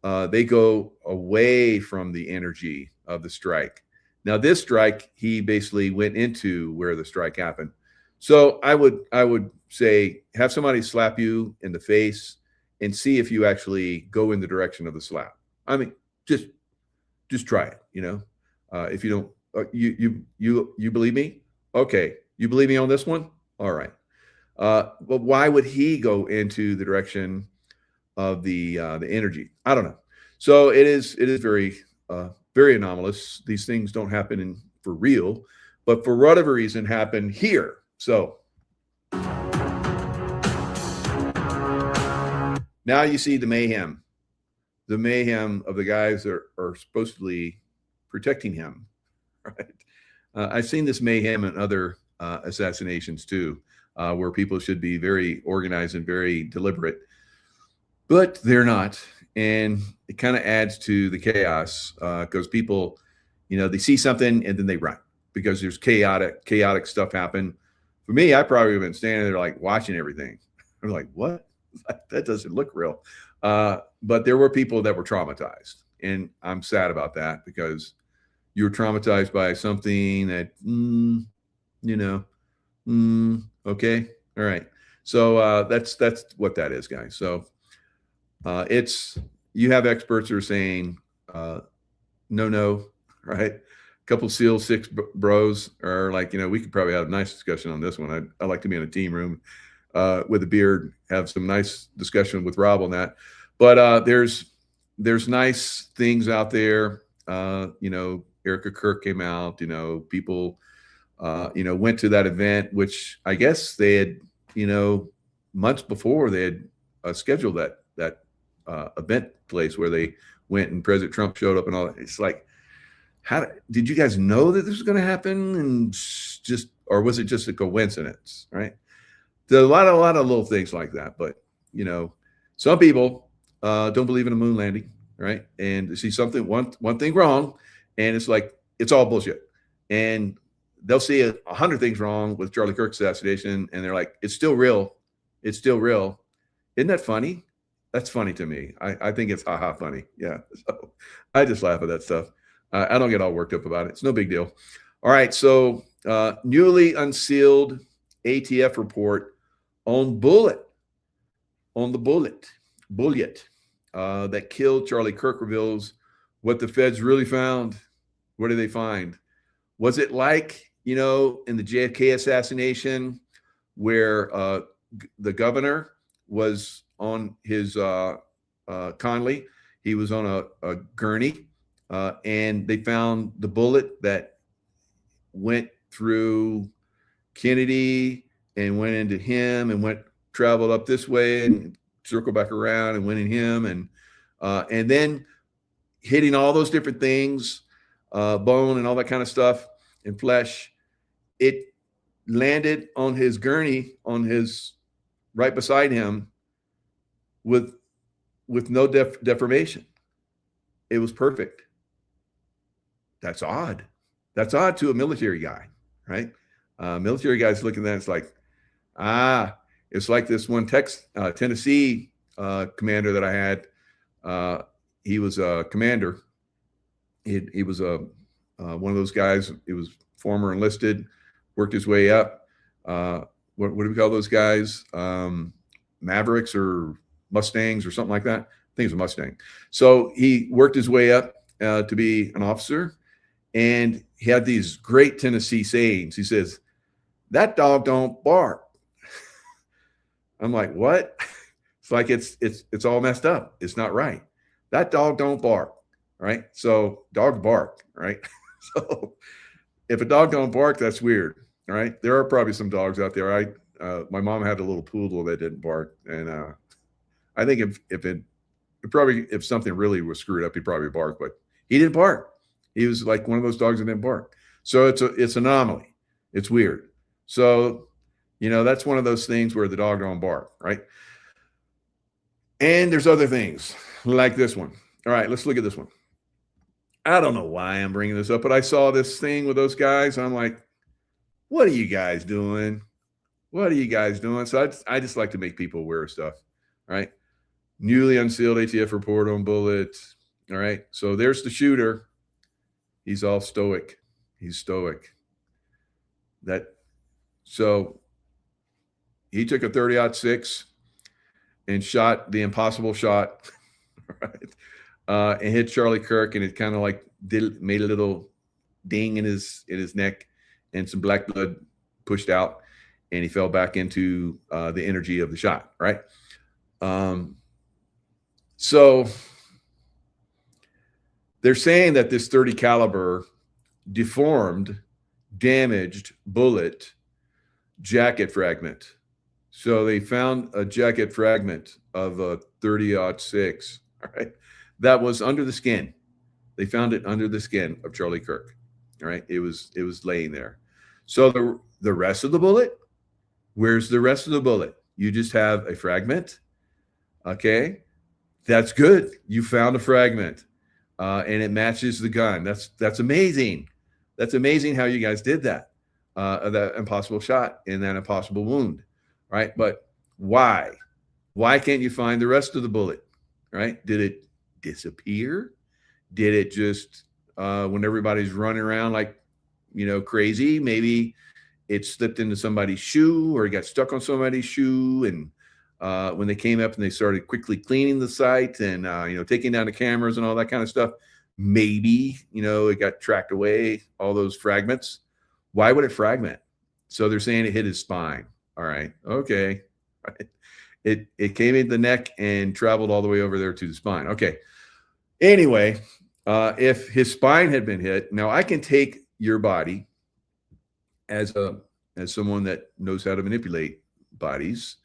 [SPEAKER 1] they go away from the energy of the strike. Now, this strike, he basically went into where the strike happened. So I would say have somebody slap you in the face and see if you actually go in the direction of the slap. I mean, just try it. If you don't, you believe me? Okay, you believe me on this one? All right. But why would he go into the direction of the energy? I don't know. So it is very very anomalous. These things don't happen for real, but for whatever reason happen here. So now you see the mayhem of the guys that are supposedly protecting him. Right? I've seen this mayhem in other assassinations too, where people should be very organized and very deliberate, but they're not. And it kind of adds to the chaos because people, they see something and then they run because there's chaotic stuff happen. For me, I probably have been standing there like watching everything. I'm like, what? That doesn't look real. But there were people that were traumatized, and I'm sad about that because you were traumatized by something that, okay, all right. So that's what that is, guys. So you have experts who are saying no, right? A couple SEAL 6 bros are like, we could probably have a nice discussion on this one. I like to be in a team room with a beard, have some nice discussion with Rob on that. But there's nice things out there. Erica Kirk came out. People went to that event, which I guess they had months before they had scheduled that event place where they went and President Trump showed up and all that. It's like, how did you guys know that this was going to happen? And or was it just a coincidence? Right. There's a lot of little things like that, but some people don't believe in a moon landing, right? And they see one thing wrong, and it's like it's all bullshit. And they'll see 100 things wrong with Charlie Kirk's assassination, and they're like, it's still real. It's still real. Isn't that funny? That's funny to me. I think it's funny. Yeah. So I just laugh at that stuff. I don't get all worked up about it. It's no big deal. All right. So newly unsealed ATF report on Bullet that killed Charlie Kirk reveals what the feds really found. What did they find? Was it like, in the JFK assassination where the governor was on his Conley, he was on a gurney, and they found the bullet that went through Kennedy and went into him and traveled up this way and circled back around and went in him and then hitting all those different things, bone and all that kind of stuff and flesh. It landed on his gurney right beside him with no deformation. It was perfect. That's odd. That's odd to a military guy, right? Military guys looking at that, it's like, it's like this one Tennessee commander that I had. He was a commander. He was one of those guys. He was former enlisted, worked his way up. What do we call those guys? Mavericks or Mustangs or something like that. I think it was a Mustang. So he worked his way up to be an officer, and he had these great Tennessee sayings. He says, "That dog don't bark." I'm like, what? It's like it's all messed up. It's not right. That dog don't bark, right? So dogs bark, right? So if a dog don't bark, that's weird, right? There are probably some dogs out there. My mom had a little poodle that didn't bark, and I think if something really was screwed up, he'd probably bark, but He didn't bark. He was like one of those dogs that didn't bark. So it's an anomaly. It's weird. So, that's one of those things where the dog don't bark, right? And there's other things like this one. All right, let's look at this one. I don't know why I'm bringing this up, but I saw this thing with those guys. I'm like, what are you guys doing? What are you guys doing? So I just like to make people aware of stuff, right? Newly unsealed ATF report on bullets. All right. So there's the shooter. He's all stoic. He's stoic. So he took a 30-06 and shot the impossible shot, right? And hit Charlie Kirk, and it kind of like made a little ding in his neck, and some black blood pushed out, and he fell back into the energy of the shot, right? So they're saying that this 30 caliber deformed, damaged bullet jacket fragment. So they found a jacket fragment of a 30-06, all right? That was under the skin. They found it under the skin of Charlie Kirk. All right. It was laying there. So the rest of the bullet, where's the rest of the bullet? You just have a fragment. Okay. That's good. You found a fragment. And it matches the gun. That's amazing. That's amazing how you guys did that. That impossible shot in that impossible wound. Right. But why? Why can't you find the rest of the bullet? Right? Did it disappear? Did it just when everybody's running around like crazy, maybe it slipped into somebody's shoe, or it got stuck on somebody's shoe, and when they came up and they started quickly cleaning the site and taking down the cameras and all that kind of stuff, maybe it got tracked away, all those fragments. Why would it fragment? So they're saying it hit his spine. All right. Okay. It came in the neck and traveled all the way over there to the spine. Okay. Anyway, if his spine had been hit, now I can take your body as someone that knows how to manipulate bodies,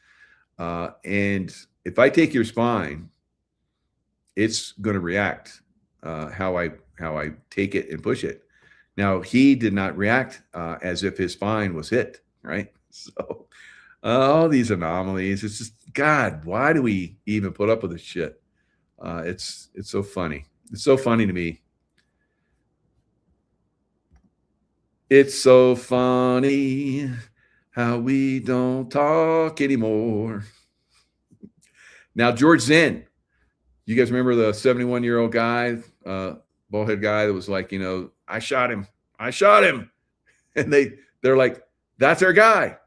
[SPEAKER 1] and if I take your spine, it's going to react how I take it and push it. Now he did not react as if his spine was hit, right? So all these anomalies. It's just, God, why do we even put up with this shit? It's so funny. It's so funny to me. It's so funny how we don't talk anymore. Now, George Zinn, you guys remember the 71-year-old guy, bald-head guy that was like, I shot him. And they're like, that's our guy.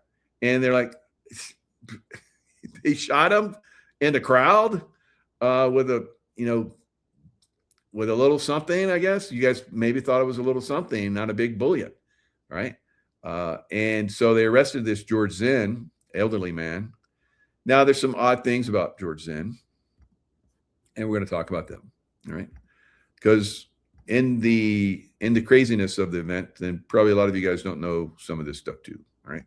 [SPEAKER 1] And they're like, they shot him in the crowd with a little something, I guess. You guys maybe thought it was a little something, not a big bullet, right? And so they arrested this George Zinn, elderly man. Now, there's some odd things about George Zinn, and we're going to talk about them, all right? Because in the craziness of the event, then probably a lot of you guys don't know some of this stuff too, all right?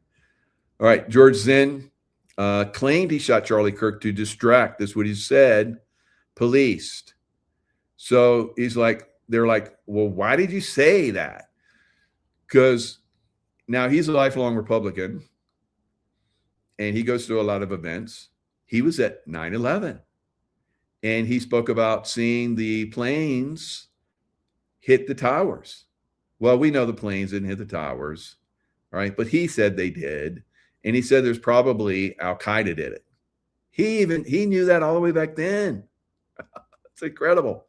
[SPEAKER 1] All right, George Zinn claimed he shot Charlie Kirk to distract. That's what he said, policed. So they're like, well, why did you say that? Because now he's a lifelong Republican and he goes to a lot of events. He was at 9/11 and he spoke about seeing the planes hit the towers. Well, we know the planes didn't hit the towers, right? But he said they did. And he said there's probably Al-Qaeda did it. He knew that all the way back then. It's incredible.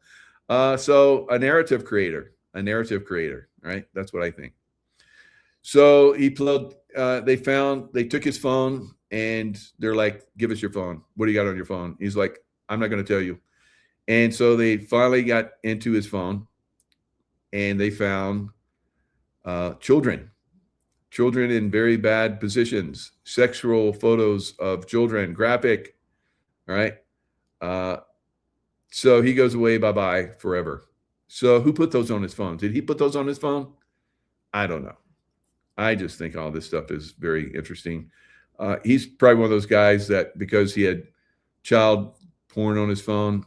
[SPEAKER 1] So a narrative creator, right? That's what I think. So they took his phone and they're like, give us your phone. What do you got on your phone? He's like, I'm not going to tell you. And so they finally got into his phone and they found children in very bad positions, sexual photos of children, graphic, all right? So he goes away, bye-bye, forever. So who put those on his phone? Did he put those on his phone? I don't know. I just think all this stuff is very interesting. He's probably one of those guys that because he had child porn on his phone,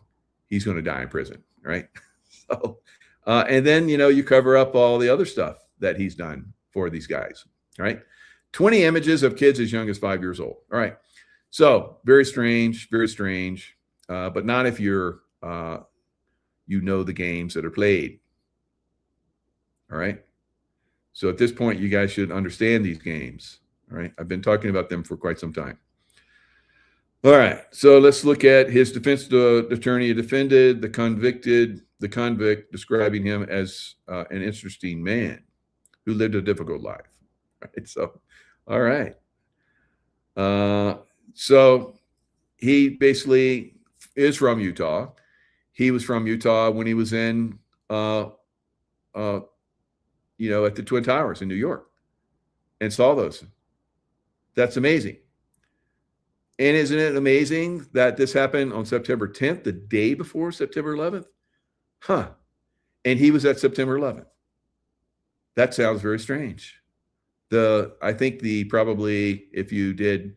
[SPEAKER 1] he's going to die in prison, right? So And then, you cover up all the other stuff that he's done for these guys, right? 20 images of kids as young as 5 years old. All right. So very strange, but not if you're, the games that are played. All right. So at this point, you guys should understand these games. All right. I've been talking about them for quite some time. All right. So let's look at his defense attorney defended the convict, describing him as an interesting man who lived a difficult life. Right. So, all right. So he basically is from Utah. He was from Utah when he was in, at the Twin Towers in New York and saw those. That's amazing. And isn't it amazing that this happened on September 10th, the day before September 11th? Huh. And he was at September 11th. That sounds very strange. I think probably if you did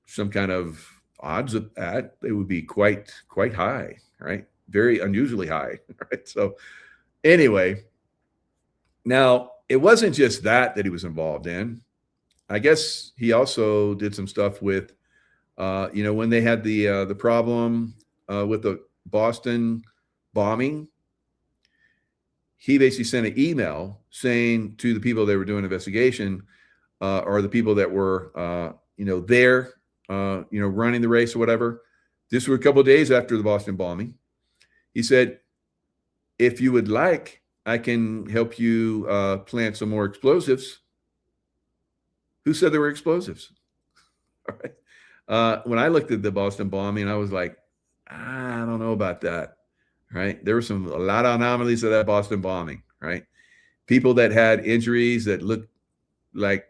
[SPEAKER 1] some kind of odds of that, they would be quite high, right? Very unusually high, right? So anyway, now it wasn't just that he was involved in. I guess he also did some stuff with, when they had the problem with the Boston bombing, he basically sent an email saying to the people that were doing investigation, or the people that were, there, running the race or whatever. This was a couple of days after the Boston bombing. He said, if you would like, I can help you plant some more explosives. Who said there were explosives? All right. When I looked at the Boston bombing, I was like, I don't know about that. Right. There were a lot of anomalies of that Boston bombing. Right. People that had injuries that looked like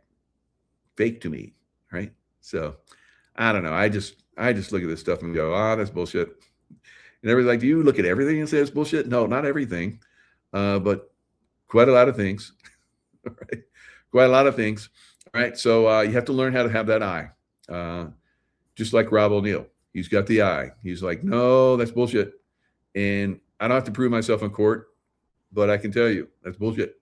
[SPEAKER 1] fake to me. Right. So I don't know. I just look at this stuff and go, that's bullshit. And everybody's like, do you look at everything and say it's bullshit? No, not everything, but quite a lot of things. Right? Quite a lot of things. All right. So you have to learn how to have that eye. Just like Rob O'Neill. He's got the eye. He's like, no, that's bullshit. And I don't have to prove myself in court, but I can tell you that's bullshit.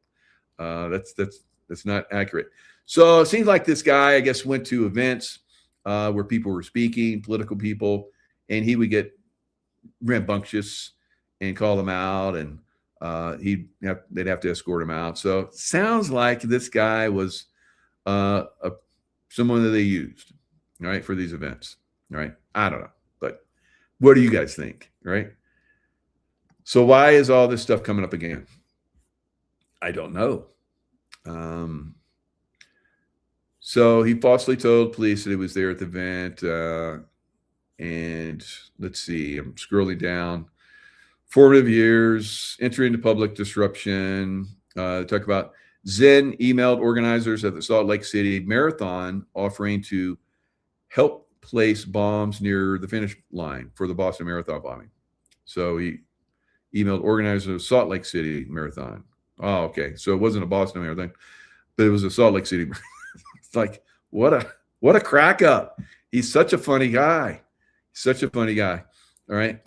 [SPEAKER 1] That's not accurate. So it seems like this guy, I guess, went to events where people were speaking, political people, and he would get rambunctious and call them out, and they'd have to escort him out. So sounds like this guy was someone that they used, right, for these events, right? I don't know, but what do you guys think, right? So why is all this stuff coming up again? I don't know. So he falsely told police that he was there at the event. And let's see, I'm scrolling down. Formative years, entry into public disruption. Talk about Zen emailed organizers at the Salt Lake City Marathon offering to help place bombs near the finish line for the Boston Marathon bombing. So he emailed organizers of Salt Lake City Marathon. Oh, okay. So it wasn't a Boston Marathon, but it was a Salt Lake City. It's like, what a crack up. He's such a funny guy. Such a funny guy. All right.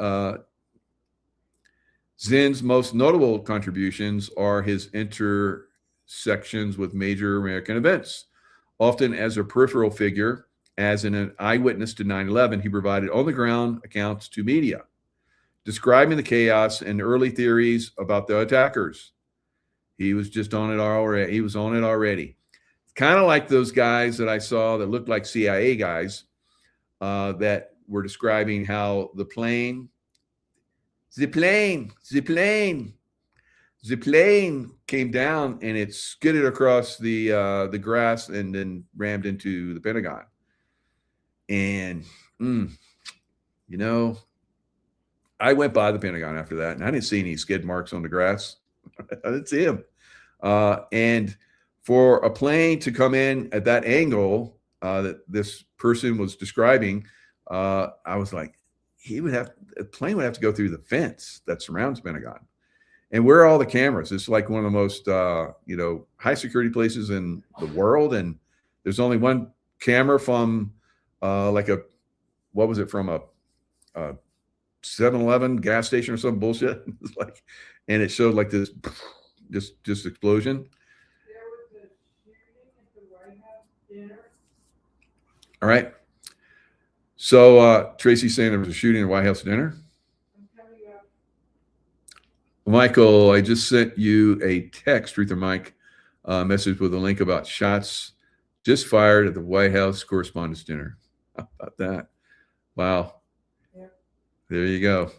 [SPEAKER 1] Zen's most notable contributions are his intersections with major American events. Often as a peripheral figure, as an eyewitness to 9/11, he provided on-the-ground accounts to media, describing the chaos and early theories about the attackers. He was just on it already. He was on it already. Kind of like those guys that I saw that looked like CIA guys that were describing how the plane came down and it skidded across the grass and then rammed into the Pentagon. And I went by the Pentagon after that, and I didn't see any skid marks on the grass. I didn't see them. And for a plane to come in at that angle that this person was describing, I was like, a plane would have to go through the fence that surrounds Pentagon. And where are all the cameras? It's like one of the most, high security places in the world. And there's only one camera from from a 7-Eleven gas station or some bullshit. It's like, and it showed like this, just explosion.
[SPEAKER 4] There was a shooting at the White House dinner.
[SPEAKER 1] All right. So Tracy's saying there was a shooting at White House dinner.
[SPEAKER 4] I'm coming up.
[SPEAKER 1] Michael, I just sent you a text, Ruther Mike, message with a link about shots just fired at the White House Correspondents' Dinner. How about that? Wow.
[SPEAKER 4] Yeah.
[SPEAKER 1] There you go.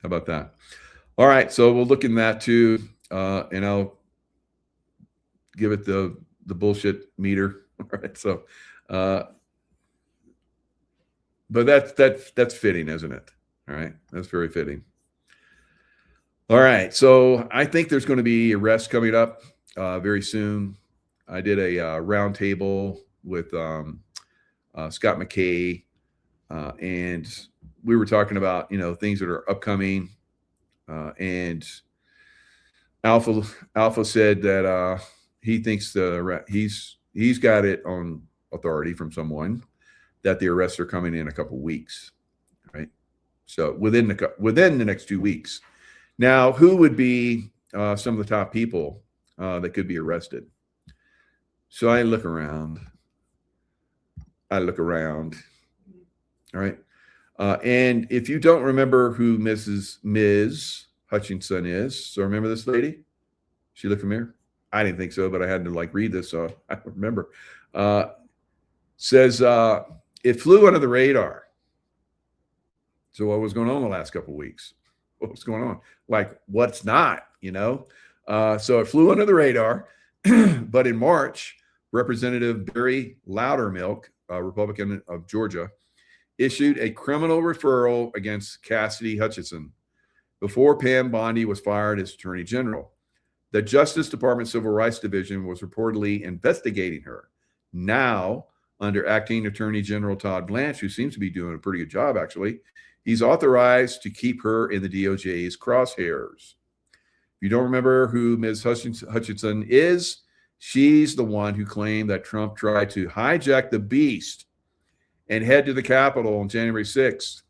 [SPEAKER 1] How about that? All right. So we'll look in that too, and I'll give it the bullshit meter. All right. So, but that's fitting, isn't it? All right. That's very fitting. All right. So I think there's going to be arrests coming up very soon. I did a round table with Scott McKay, and we were talking about, things that are upcoming. And Alpha said that he thinks he's got it on authority from someone that the arrests are coming in a couple weeks, right? So within the next 2 weeks. Now, who would be some of the top people that could be arrested? So I look around. All right. And if you don't remember who Ms. Hutchinson is, so remember this lady? She look familiar? I didn't think so, but I had to read this, so I don't remember. Says it flew under the radar. So what was going on the last couple of weeks? What was going on? What's not, So it flew under the radar. But in March, Representative Barry Loudermilk, a Republican of Georgia, issued a criminal referral against Cassidy Hutchinson before Pam Bondi was fired as Attorney General. The Justice Department Civil Rights Division was reportedly investigating her. Now, under Acting Attorney General Todd Blanche, who seems to be doing a pretty good job, actually, he's authorized to keep her in the DOJ's crosshairs. If you don't remember who Ms. Hutchinson is, she's the one who claimed that Trump tried to hijack the beast and head to the Capitol on January 6th.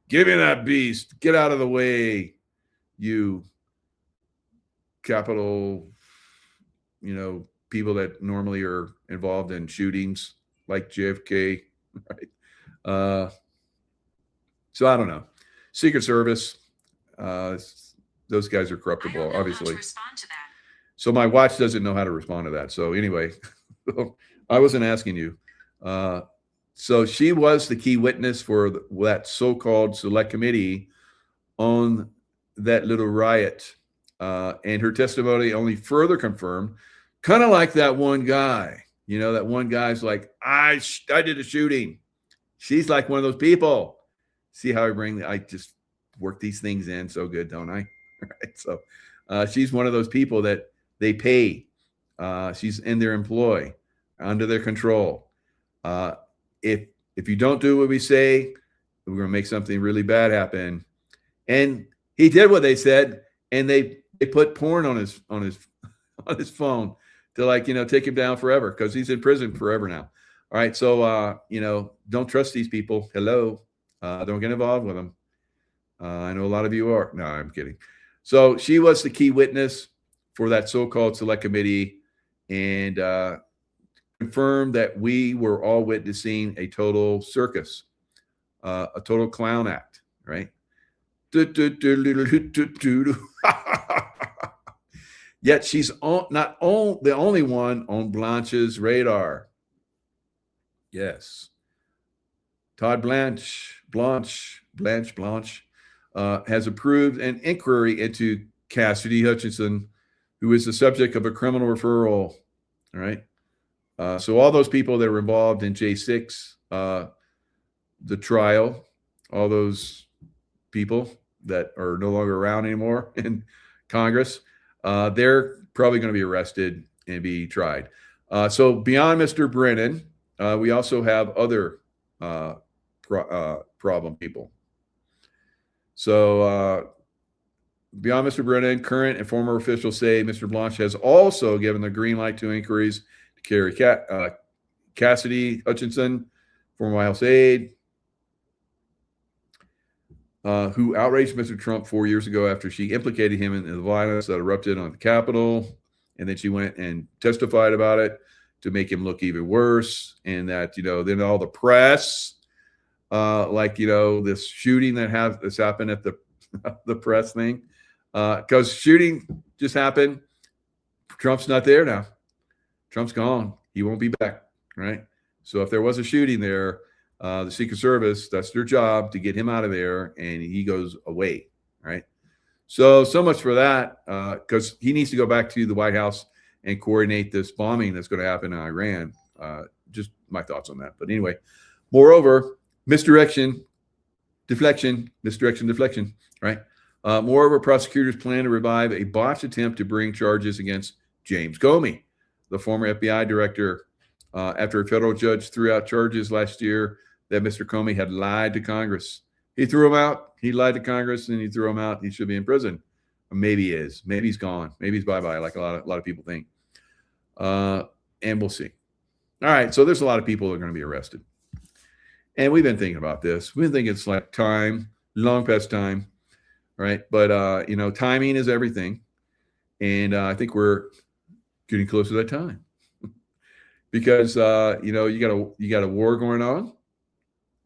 [SPEAKER 1] Give me that beast. Get out of the way, you Capitol, people that normally are involved in shootings like JFK, right? So I don't know. Secret Service, those guys are corruptible, obviously. So my watch doesn't know how to respond to that. So anyway, I wasn't asking you. So she was the key witness for that so-called select committee on that little riot. And her testimony only further confirmed, kind of like that one guy, that one guy's like, I did a shooting. She's like one of those people. See how I just work these things in so good, don't I? Right. So she's one of those people that they pay. She's in their employ, under their control. If you don't do what we say, we're going to make something really bad happen. And he did what they said, and they put porn on his phone to take him down forever, because he's in prison forever now. All right. So, don't trust these people. Hello. Don't get involved with them. I know a lot of you are. No, I'm kidding. So she was the key witness for that so-called select committee, and confirmed that we were all witnessing a total circus, a total clown act, right? Yet she's not the only one on Blanche's radar. Yes. Todd Blanche has approved an inquiry into Cassidy Hutchinson, who is the subject of a criminal referral. All right. So all those people that were involved in J6, the trial, all those people that are no longer around anymore in Congress, they're probably going to be arrested and be tried. So beyond Mr. Brennan, we also have other problem people. So beyond Mr. Brennan, current and former officials say Mr. Blanche has also given the green light to inquiries to carry Cassidy Hutchinson, former White House aide. who outraged Mr. Trump 4 years ago after she implicated him in the violence that erupted on the Capitol. And then she went and testified about it to make him look even worse. And that, then all the press, this shooting that's happened at the press thing, because shooting just happened. Trump's not there now. Trump's gone. He won't be back, right? So if there was a shooting there, the Secret Service, that's their job to get him out of there, and he goes away, right? So much for that, because he needs to go back to the White House and coordinate this bombing that's going to happen in Iran. Just my thoughts on that. But anyway, moreover, misdirection, deflection, right? Moreover, prosecutors plan to revive a botched attempt to bring charges against James Comey, the former FBI director, after a federal judge threw out charges last year that Mr. Comey had lied to Congress. He threw him out. He lied to Congress and he threw him out. He should be in prison. Or maybe he is. Maybe he's gone. Maybe he's bye-bye, like a lot of people think. And we'll see. All right, so there's a lot of people that are going to be arrested. And we've been thinking about this. We've been thinking it's like time, long past time, right? But, timing is everything. And I think we're getting close to that time. Because, you got a war going on,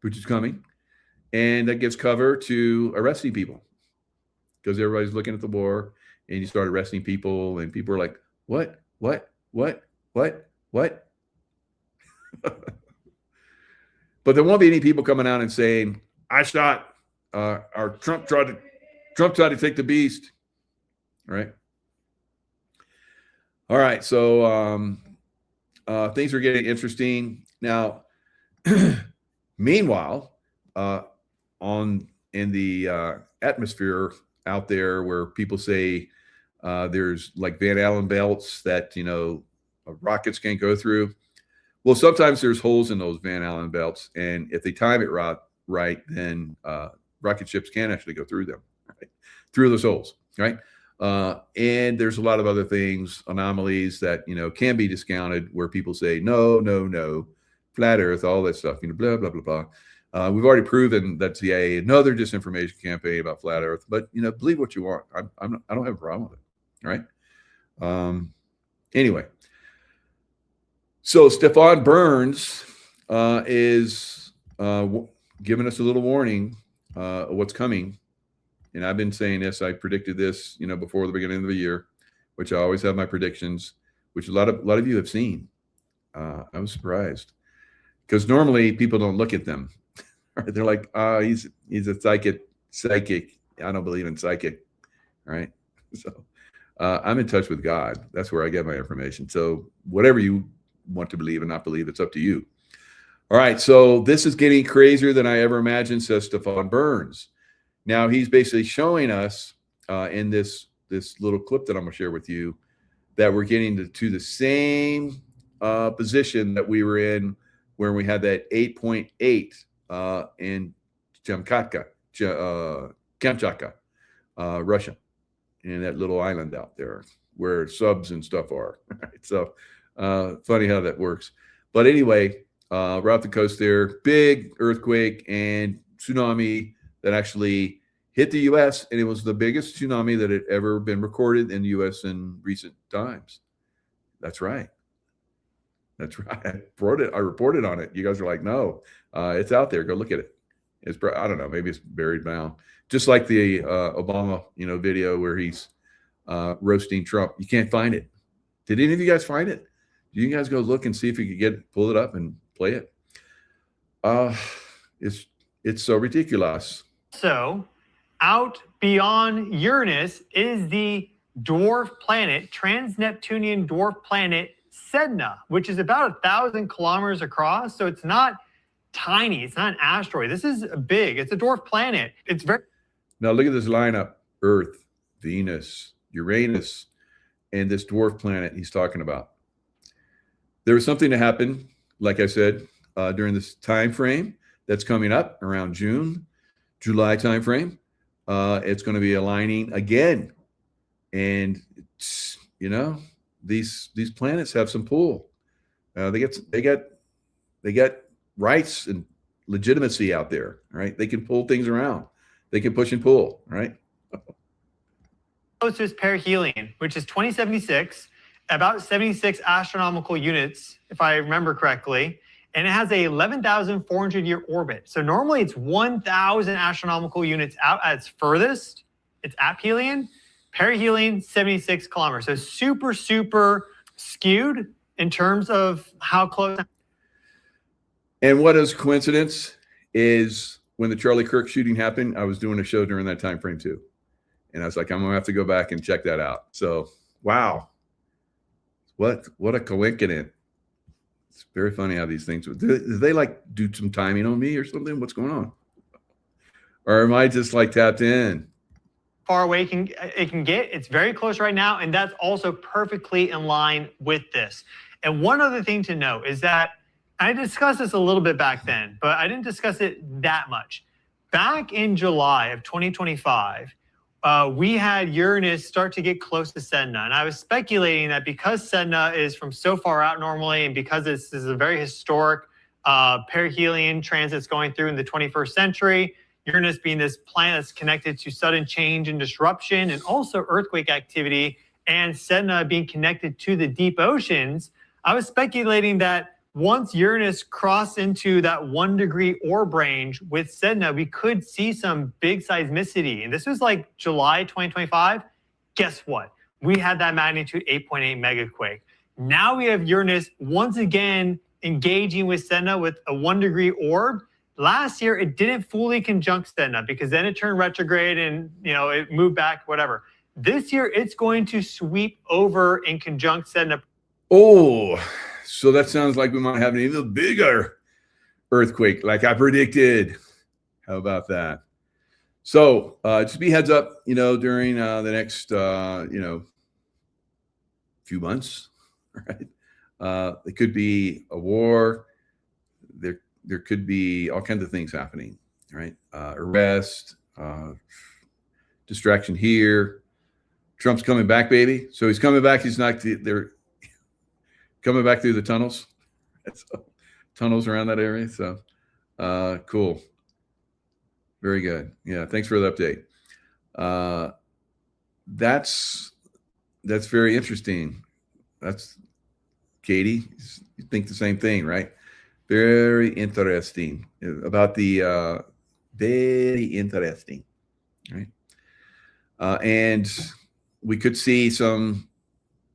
[SPEAKER 1] which is coming. And that gives cover to arresting people. Because everybody's looking at the war, and you start arresting people, and people are like, what? But there won't be any people coming out and saying, I shot, or Trump tried to take the beast, right? All right, so things are getting interesting now. Meanwhile, in the atmosphere out there, where people say there's like Van Allen belts that rockets can't go through. Well, sometimes there's holes in those Van Allen belts, and if they time it right, then rocket ships can actually go through them, right? Through those holes, right? And there's a lot of other things, anomalies that can be discounted, where people say no, flat Earth, all that stuff, blah blah blah blah. We've already proven that CIA another disinformation campaign about flat Earth, but believe what you want. I don't have a problem with it, right? Anyway. So Stefan Burns is giving us a little warning of what's coming. And I've been saying this, I predicted this, before the beginning of the year, which I always have my predictions, which a lot of you have seen. I was surprised because normally people don't look at them. They're like, he's a psychic. I don't believe in psychic, right? So I'm in touch with God. That's where I get my information. So whatever you want to believe and not believe, it's up to you. All right, so this is getting crazier than I ever imagined, says Stefan Burns. Now he's basically showing us in this little clip that I'm going to share with you that we're getting to the same position that we were in when we had that 8.8 in Kamchatka, Russia, in that little island out there where subs and stuff are. So funny how that works. But anyway, right off the coast there, big earthquake and tsunami that actually hit the U.S. and it was the biggest tsunami that had ever been recorded in the U.S. in recent times. That's right. I reported on it. You guys are like, no, it's out there. Go look at it. It's, I don't know, maybe it's buried now. Just like the Obama, video where he's roasting Trump. You can't find it. Did any of you guys find it? You guys go look and see if you could pull it up and play it. It's so ridiculous.
[SPEAKER 5] So, out beyond Uranus is the dwarf planet, trans-Neptunian dwarf planet Sedna, which is about 1,000 kilometers across. So it's not tiny. It's not an asteroid. This is big. It's a dwarf planet. It's very.
[SPEAKER 1] Now look at this lineup: Earth, Venus, Uranus, and this dwarf planet he's talking about. There was something to happen, like I said, during this time frame that's coming up around June, July time frame. It's going to be aligning again, and these planets have some pull. They got rights and legitimacy out there, right? They can pull things around. they can push and pull, right?
[SPEAKER 5] Closest perihelion, which is 2076, about 76 astronomical units, if I remember correctly. And it has a 11,400 year orbit. So normally it's 1,000 astronomical units out at its furthest. It's aphelion. Perihelion, 76 kilometers. So super, super skewed in terms of how close.
[SPEAKER 1] And what is coincidence is when the Charlie Kirk shooting happened, I was doing a show during that time frame too. And I was like, I'm going to have to go back and check that out. So, wow. What a coincidence. It's very funny how these things, do they like do some timing on me or something? What's going on? Or am I just like tapped in?
[SPEAKER 5] Far away it can get. It's very close right now, and that's also perfectly in line with this. And one other thing to note is that I discussed this a little bit back then, but I didn't discuss it that much. Back in July of 2025, we had Uranus start to get close to Sedna. And I was speculating that because Sedna is from so far out normally, and because this is a very historic perihelion transits going through in the 21st century, Uranus being this planet that's connected to sudden change and disruption and also earthquake activity, and Sedna being connected to the deep oceans, I was speculating that once Uranus crossed into that 1 degree orb range with Sedna, we could see some big seismicity. And this was like July 2025. Guess what? We had that magnitude 8.8 megaquake. Now we have Uranus once again engaging with Sedna with a 1 degree orb. Last year, it didn't fully conjunct Sedna because then it turned retrograde and it moved back, whatever. This year, it's going to sweep over and conjunct Sedna.
[SPEAKER 1] Oh, so that sounds like we might have an even bigger earthquake like I predicted. How about that? So just be heads up, during the next, few months, right? It could be a war. There could be all kinds of things happening, right? Arrest, distraction here. Trump's coming back, baby. So he's coming back. He's not there. Coming back through the tunnels. Tunnels around that area. So cool. Very good. Yeah. Thanks for the update. That's very interesting. That's Katie. You think the same thing, right? Very interesting about the very interesting, right? And we could see some,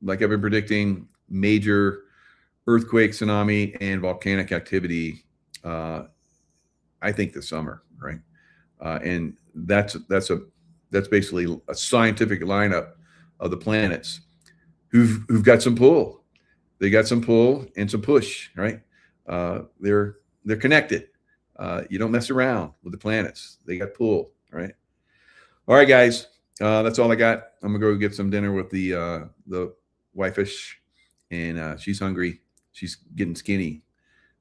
[SPEAKER 1] like I've been predicting, major earthquake, tsunami, and volcanic activity. I think this summer, right? And that's basically a scientific lineup of the planets who've got some pull. They got some pull and some push, right? They're connected. You don't mess around with the planets. They got pull, right? All right, guys. That's all I got. I'm gonna go get some dinner with the wife-ish. And she's hungry. She's getting skinny,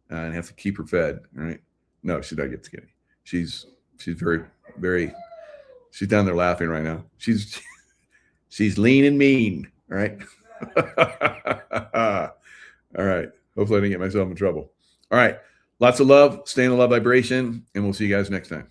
[SPEAKER 1] and have to keep her fed. Right? No, she's not getting skinny. She's very, very. She's down there laughing right now. She's lean and mean. Right? All right. Hopefully, I didn't get myself in trouble. All right. Lots of love. Stay in the love vibration, and we'll see you guys next time.